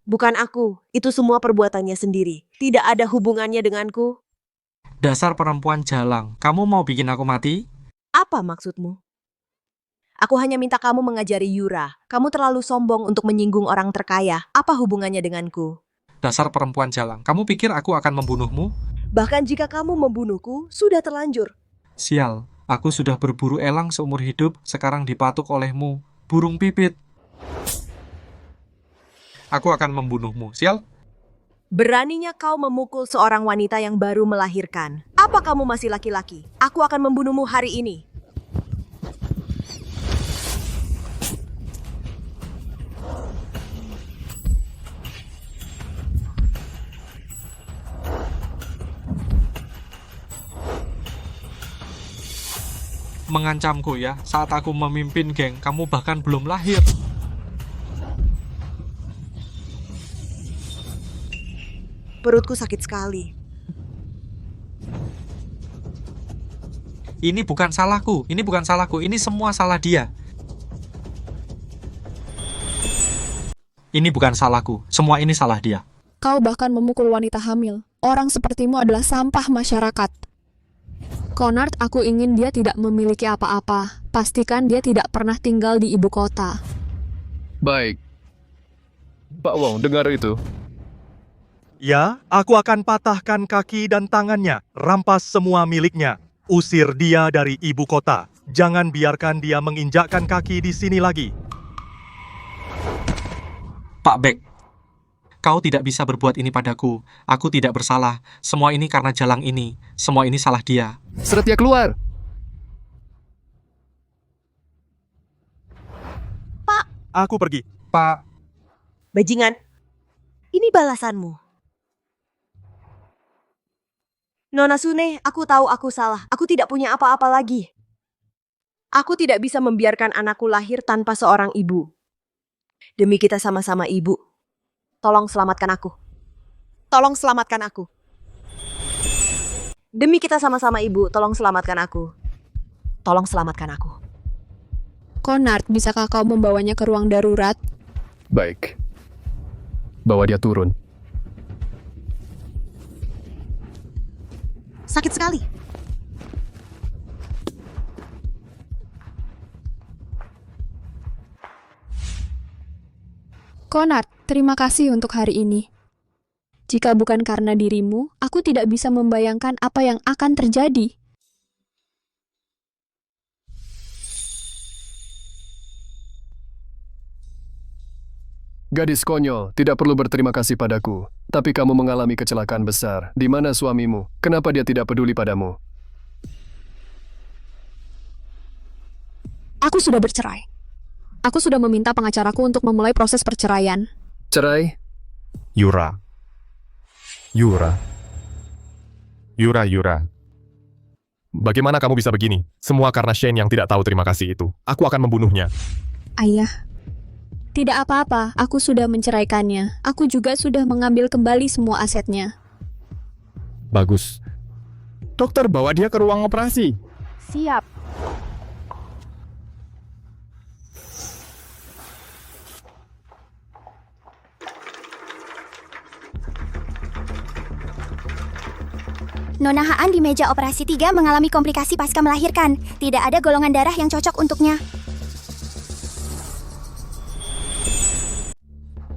Bukan aku. Itu semua perbuatannya sendiri. Tidak ada hubungannya denganku. Dasar perempuan jalang. Kamu mau bikin aku mati? Apa maksudmu? Aku hanya minta kamu mengajari Yura. Kamu terlalu sombong untuk menyinggung orang terkaya. Apa hubungannya denganku? Dasar perempuan jalang. Kamu pikir aku akan membunuhmu? Bahkan jika kamu membunuhku, sudah terlanjur. Sial, aku sudah berburu elang seumur hidup, sekarang dipatuk olehmu. Burung pipit. Aku akan membunuhmu, sial. Beraninya kau memukul seorang wanita yang baru melahirkan. Apa kamu masih laki-laki? Aku akan membunuhmu hari ini. Mengancamku ya, saat aku memimpin geng, kamu bahkan belum lahir. Perutku sakit sekali. Ini bukan salahku, ini semua salah dia. Ini bukan salahku, semua ini salah dia. Kau bahkan memukul wanita hamil. Orang sepertimu adalah sampah masyarakat. Conard, aku ingin dia tidak memiliki apa-apa. Pastikan dia tidak pernah tinggal di ibu kota. Baik. Pak Wong, dengar itu. Ya, aku akan patahkan kaki dan tangannya, rampas semua miliknya. Usir dia dari ibu kota. Jangan biarkan dia menginjakkan kaki di sini lagi. Pak Beck, kau tidak bisa berbuat ini padaku. Aku tidak bersalah. Semua ini karena Jalang ini. Semua ini salah dia. Seretnya keluar. Pak, Aku pergi. Pak. bajingan. Ini balasanmu. Nona Sune, aku tahu aku salah. Aku tidak punya apa-apa lagi. Aku tidak bisa membiarkan anakku lahir tanpa seorang ibu. Demi kita sama-sama ibu, tolong selamatkan aku. Tolong selamatkan aku. Demi kita sama-sama ibu, tolong selamatkan aku. Tolong selamatkan aku. Conard, bisakah kau membawanya ke ruang darurat? Baik. Bawa dia turun. Sakit sekali. Conard, terima kasih untuk hari ini. Jika bukan karena dirimu, aku tidak bisa membayangkan apa yang akan terjadi. Gadis konyol, tidak perlu berterima kasih padaku. Tapi kamu mengalami kecelakaan besar. Di mana suamimu? Kenapa dia tidak peduli padamu? Aku sudah bercerai. Aku sudah meminta pengacaraku untuk memulai proses perceraian. Cerai? Yura. Bagaimana kamu bisa begini? Semua karena Shane yang tidak tahu terima kasih itu. Aku akan membunuhnya. Ayah. Tidak apa-apa, aku sudah menceraikannya. Aku juga sudah mengambil kembali semua asetnya. Bagus. Dokter, bawa dia ke ruang operasi. Siap. Nona Haan di meja operasi 3 mengalami komplikasi pasca melahirkan. Tidak ada golongan darah yang cocok untuknya.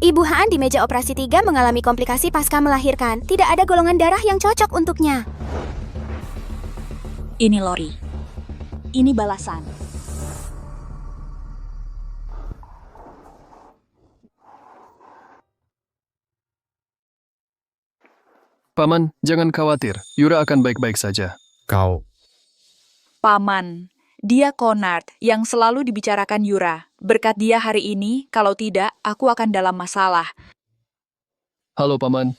Ibu Haan di meja operasi 3 mengalami komplikasi pasca melahirkan. Tidak ada golongan darah yang cocok untuknya. Ini Lori. Ini balasan. Paman, jangan khawatir. Yura akan baik-baik saja. Kau. Paman, dia Conard yang selalu dibicarakan Yura. Berkat dia hari ini, kalau tidak, aku akan dalam masalah. Halo Paman,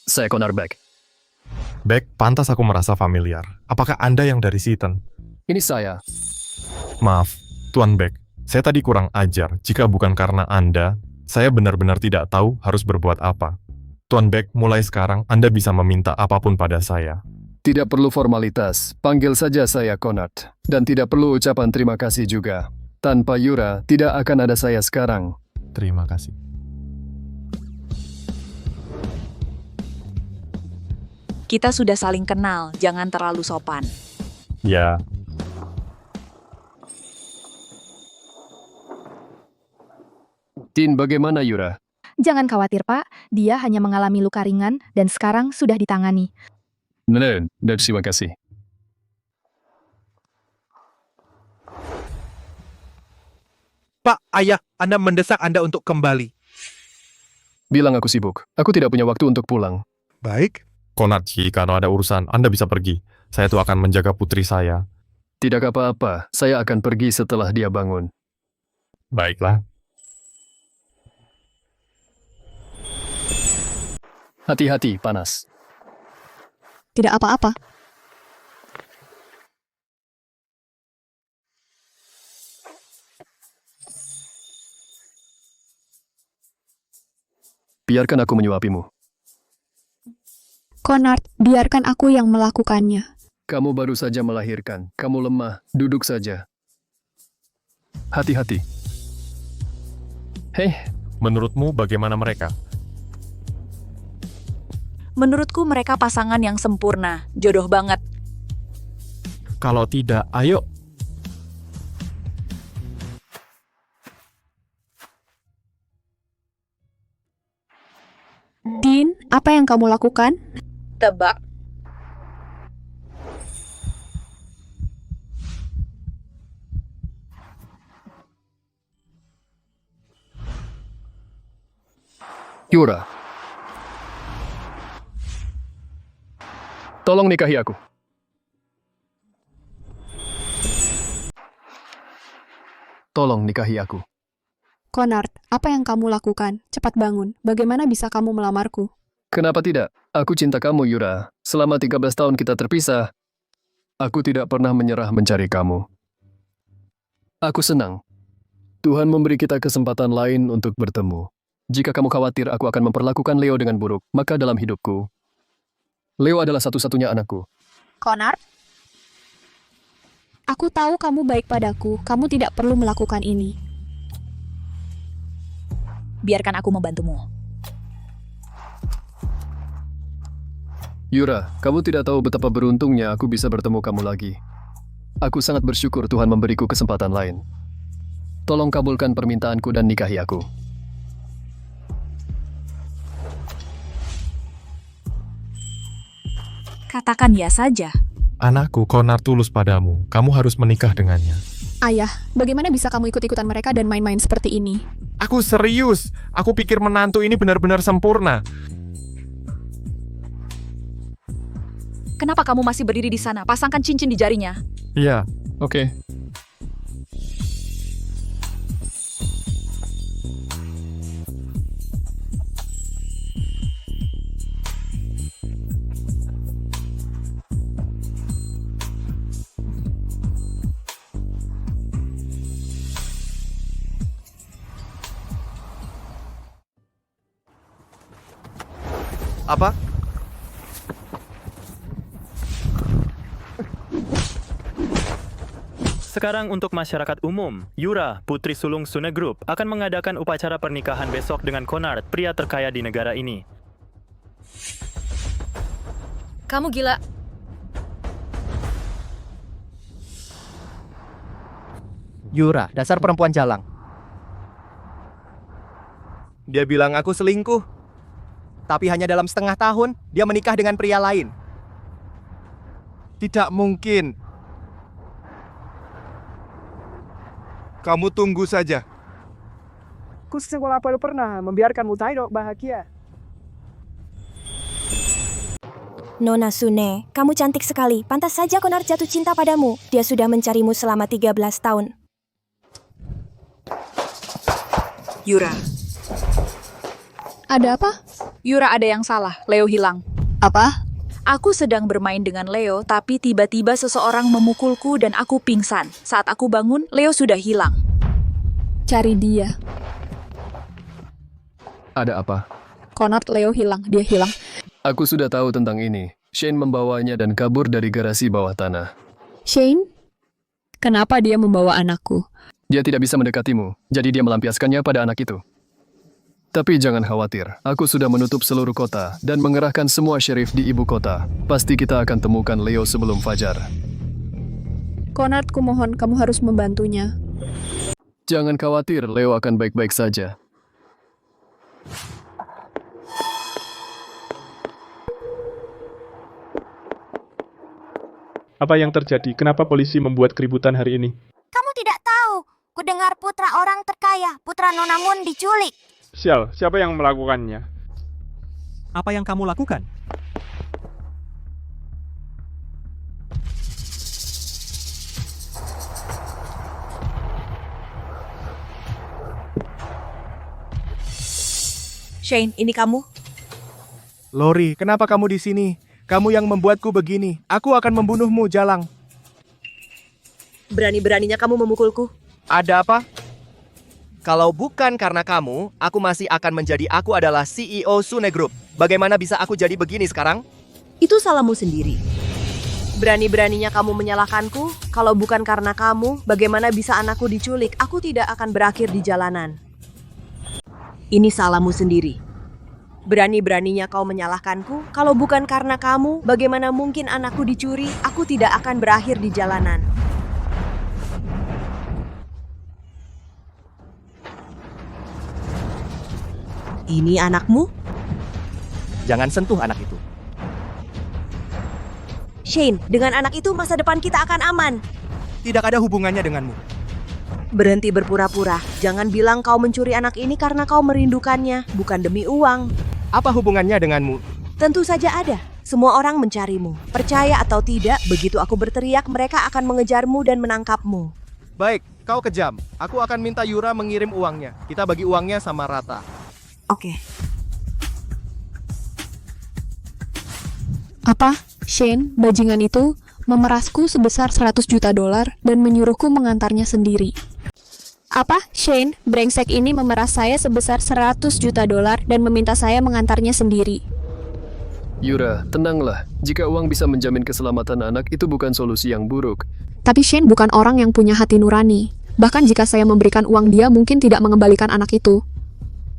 saya Conard Beck. Beck, pantas aku merasa familiar. Apakah Anda yang dari Seaton? Ini saya. Maaf, Tuan Beck. Saya tadi kurang ajar. Jika bukan karena Anda, saya benar-benar tidak tahu harus berbuat apa. Tuan Beck, mulai sekarang Anda bisa meminta apapun pada saya. Tidak perlu formalitas, panggil saja saya Conard. Dan tidak perlu ucapan terima kasih juga. Tanpa Yura, tidak akan ada saya sekarang. Terima kasih. Kita sudah saling kenal, jangan terlalu sopan. Ya. Tin, bagaimana Yura? Jangan khawatir, Pak. Dia hanya mengalami luka ringan dan sekarang sudah ditangani. Nah, terima kasih. Pak, ayah, Anda mendesak Anda untuk kembali. Bilang aku sibuk. Aku tidak punya waktu untuk pulang. Baik. Conard, jika ada urusan, Anda bisa pergi. Saya tuh akan menjaga putri saya. Tidak apa-apa, saya akan pergi setelah dia bangun. Baiklah. Hati-hati, panas. Tidak apa-apa. Biarkan aku menyuapimu. Conard, biarkan aku yang melakukannya. Kamu baru saja melahirkan. Kamu lemah. Duduk saja. Hati-hati. Hei, menurutmu bagaimana mereka? Menurutku mereka pasangan yang sempurna, jodoh banget. Kalau tidak, ayo. Dean, apa yang kamu lakukan? Tebak. Yura. Tolong nikahi aku. Tolong nikahi aku. Connard, apa yang kamu lakukan? Cepat bangun. Bagaimana bisa kamu melamarku? Kenapa tidak? Aku cinta kamu, Yura. Selama 13 tahun kita terpisah, aku tidak pernah menyerah mencari kamu. Aku senang. Tuhan memberi kita kesempatan lain untuk bertemu. Jika kamu khawatir aku akan memperlakukan Leo dengan buruk, maka dalam hidupku, Leo adalah satu-satunya anakku. Connard? Aku tahu kamu baik padaku. Kamu tidak perlu melakukan ini. Biarkan aku membantumu. Yura, kamu tidak tahu betapa beruntungnya aku bisa bertemu kamu lagi. Aku sangat bersyukur Tuhan memberiku kesempatan lain. Tolong kabulkan permintaanku dan nikahi aku. Katakan ya saja. Anakku, Connard tulus padamu. Kamu harus menikah dengannya. Ayah, bagaimana bisa kamu ikut-ikutan mereka dan main-main seperti ini? Aku serius. Aku pikir menantu ini benar-benar sempurna. Kenapa kamu masih berdiri di sana? Pasangkan cincin di jarinya. Iya. Oke. Apa? Sekarang untuk masyarakat umum, Yura, putri sulung Sune Group, akan mengadakan upacara pernikahan besok dengan Connard, pria terkaya di negara ini. Kamu gila. Yura, dasar perempuan jalang. Dia bilang aku selingkuh. Tapi hanya dalam setengah tahun, dia menikah dengan pria lain. Tidak mungkin. Kamu tunggu saja. Aku sekolah pada pernah membiarkanmu Tairo bahagia. Nona Sune, kamu cantik sekali. Pantas saja Connard jatuh cinta padamu. Dia sudah mencarimu selama 13 tahun. Yura. Ada apa? Yura, ada yang salah. Leo hilang. Apa? Aku sedang bermain dengan Leo, tapi tiba-tiba seseorang memukulku dan aku pingsan. Saat aku bangun, Leo sudah hilang. Cari dia. Ada apa? Connard, Leo hilang. Dia hilang. Aku sudah tahu tentang ini. Shane membawanya dan kabur dari garasi bawah tanah. Shane? Kenapa dia membawa anakku? Dia tidak bisa mendekatimu, jadi dia melampiaskannya pada anak itu. Tapi jangan khawatir, aku sudah menutup seluruh kota dan mengerahkan semua sheriff di ibu kota. Pasti kita akan temukan Leo sebelum fajar. Connard, kumohon kamu harus membantunya. Jangan khawatir, Leo akan baik-baik saja. Apa yang terjadi? Kenapa polisi membuat keributan hari ini? Kamu tidak tahu. Kudengar putra orang terkaya, putra Nona Moon diculik. Sial, siapa yang melakukannya? Apa yang kamu lakukan? Shane, ini kamu? Lori, kenapa kamu di sini? Kamu yang membuatku begini. Aku akan membunuhmu, Jalang. Berani-beraninya kamu memukulku. Ada apa? Kalau bukan karena kamu, aku masih akan menjadi aku adalah CEO Sune Group. Bagaimana bisa aku jadi begini sekarang? Itu salahmu sendiri. Berani-beraninya kamu menyalahkanku. Kalau bukan karena kamu, bagaimana bisa anakku diculik? Aku tidak akan berakhir di jalanan. Ini salahmu sendiri. Berani-beraninya kau menyalahkanku? Kalau bukan karena kamu, bagaimana mungkin anakku dicuri? Aku tidak akan berakhir di jalanan. Ini anakmu? Jangan sentuh anak itu. Shane, dengan anak itu masa depan kita akan aman. Tidak ada hubungannya denganmu. Berhenti berpura-pura. Jangan bilang kau mencuri anak ini karena kau merindukannya, bukan demi uang. Apa hubungannya denganmu? Tentu saja ada. Semua orang mencarimu. Percaya atau tidak, begitu aku berteriak, mereka akan mengejarmu dan menangkapmu. Baik, kau kejam. Aku akan minta Yura mengirim uangnya. Kita bagi uangnya sama rata. Oke. Apa? Shane, bajingan itu memerasku sebesar 100 juta dolar dan menyuruhku mengantarnya sendiri. Apa? Shane, brengsek ini memeras saya sebesar 100 juta dolar dan meminta saya mengantarnya sendiri. Yura, tenanglah. Jika uang bisa menjamin keselamatan anak, itu bukan solusi yang buruk. Tapi Shane bukan orang yang punya hati nurani. Bahkan jika saya memberikan uang dia mungkin tidak mengembalikan anak itu.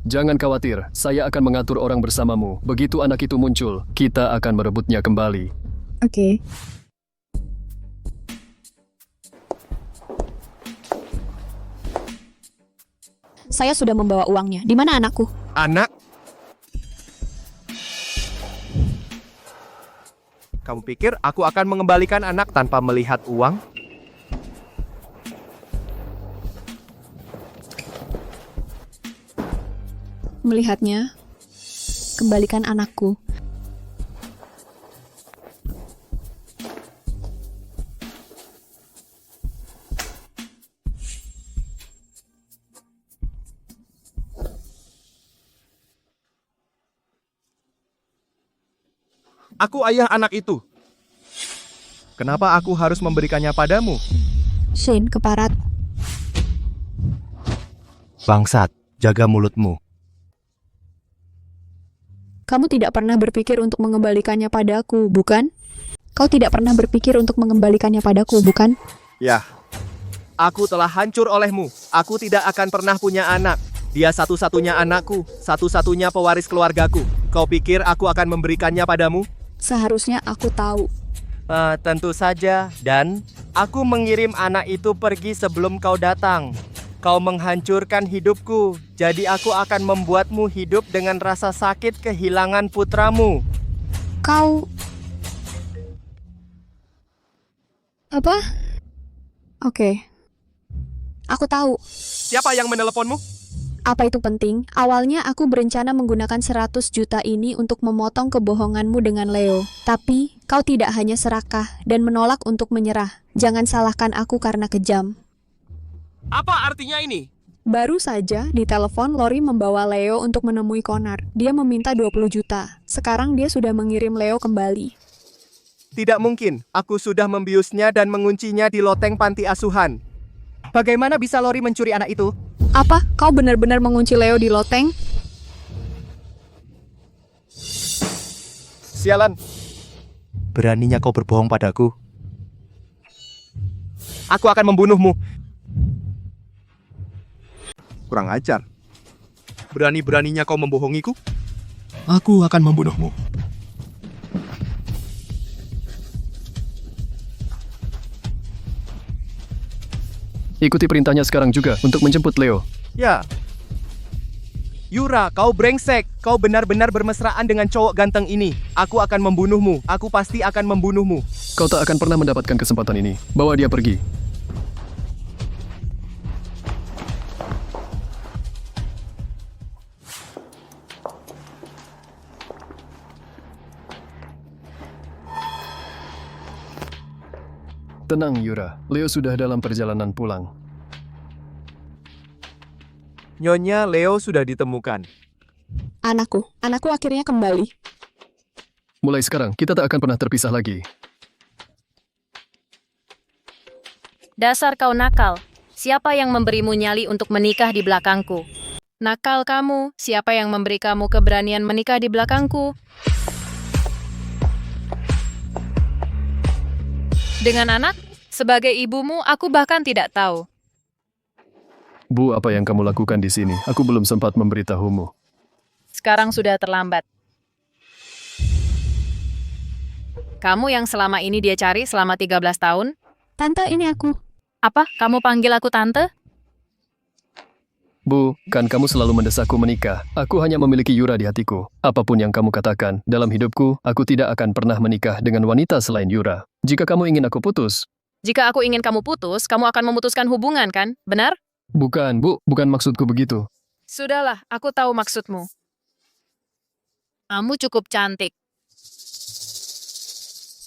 Jangan khawatir, saya akan mengatur orang bersamamu. Begitu anak itu muncul, kita akan merebutnya kembali. Oke. Saya sudah membawa uangnya. Di mana anakku? Anak? Kamu pikir aku akan mengembalikan anak tanpa melihat uang? Melihatnya, kembalikan anakku. Aku ayah anak itu. Kenapa aku harus memberikannya padamu? Shane, keparat. Bangsat, jaga mulutmu. Kamu tidak pernah berpikir untuk mengembalikannya padaku, bukan? Kau tidak pernah berpikir untuk mengembalikannya padaku, bukan? Ya, aku telah hancur olehmu. Aku tidak akan pernah punya anak. Dia satu-satunya anakku, satu-satunya pewaris keluargaku. Kau pikir aku akan memberikannya padamu? Seharusnya aku tahu. Tentu saja, dan aku mengirim anak itu pergi sebelum kau datang. Kau menghancurkan hidupku, jadi aku akan membuatmu hidup dengan rasa sakit kehilangan putramu. Kau... Apa? Oke. Aku tahu. Siapa yang meneleponmu? Apa itu penting? Awalnya aku berencana menggunakan 100 juta ini untuk memotong kebohonganmu dengan Leo. Tapi, kau tidak hanya serakah dan menolak untuk menyerah. Jangan salahkan aku karena kejam. Apa artinya ini? Baru saja di telepon Lori membawa Leo untuk menemui Connor. Dia meminta 20 juta. Sekarang dia sudah mengirim Leo kembali. Tidak mungkin. Aku sudah membiusnya dan menguncinya di loteng panti asuhan. Bagaimana bisa Lori mencuri anak itu? Apa? Kau benar-benar mengunci Leo di loteng? Sialan. Beraninya kau berbohong padaku. Aku akan membunuhmu. Kurang ajar. Berani-beraninya kau membohongiku? Aku akan membunuhmu. Ikuti perintahnya sekarang juga untuk menjemput Leo. Ya. Yura, kau brengsek. Kau benar-benar bermesraan dengan cowok ganteng ini. Aku akan membunuhmu. Aku pasti akan membunuhmu. Kau tak akan pernah mendapatkan kesempatan ini. Bawa dia pergi. Tenang, Yura. Leo sudah dalam perjalanan pulang. Nyonya, Leo sudah ditemukan. Anakku akhirnya kembali. Mulai sekarang, kita tak akan pernah terpisah lagi. Dasar kau nakal. Siapa yang memberimu nyali untuk menikah di belakangku? Nakal kamu. Siapa yang memberi kamu keberanian menikah di belakangku? Dengan anak? Sebagai ibumu, aku bahkan tidak tahu. Bu, apa yang kamu lakukan di sini? Aku belum sempat memberitahumu. sekarang sudah terlambat. Kamu yang selama ini dia cari selama 13 tahun? Tante, ini aku. Apa? Kamu panggil aku tante? Bu, kan kamu selalu mendesakku menikah. Aku hanya memiliki Yura di hatiku. Apapun yang kamu katakan, dalam hidupku, aku tidak akan pernah menikah dengan wanita selain Yura. Jika kamu ingin aku putus... Jika aku ingin kamu putus, kamu akan memutuskan hubungan, kan? Benar? Bukan, Bu. Bukan maksudku begitu. Sudahlah, aku tahu maksudmu. Kamu cukup cantik.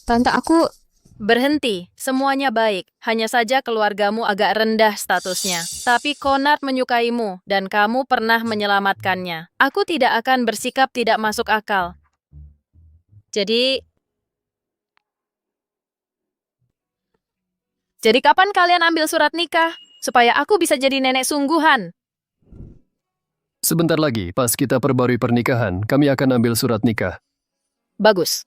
Tante, aku... Berhenti, semuanya baik. Hanya saja keluargamu agak rendah statusnya. Tapi Konrad menyukaimu, dan kamu pernah menyelamatkannya. Aku tidak akan bersikap tidak masuk akal. Jadi kapan kalian ambil surat nikah? Supaya aku bisa jadi nenek sungguhan. Sebentar lagi, pas kita perbarui pernikahan, kami akan ambil surat nikah. Bagus.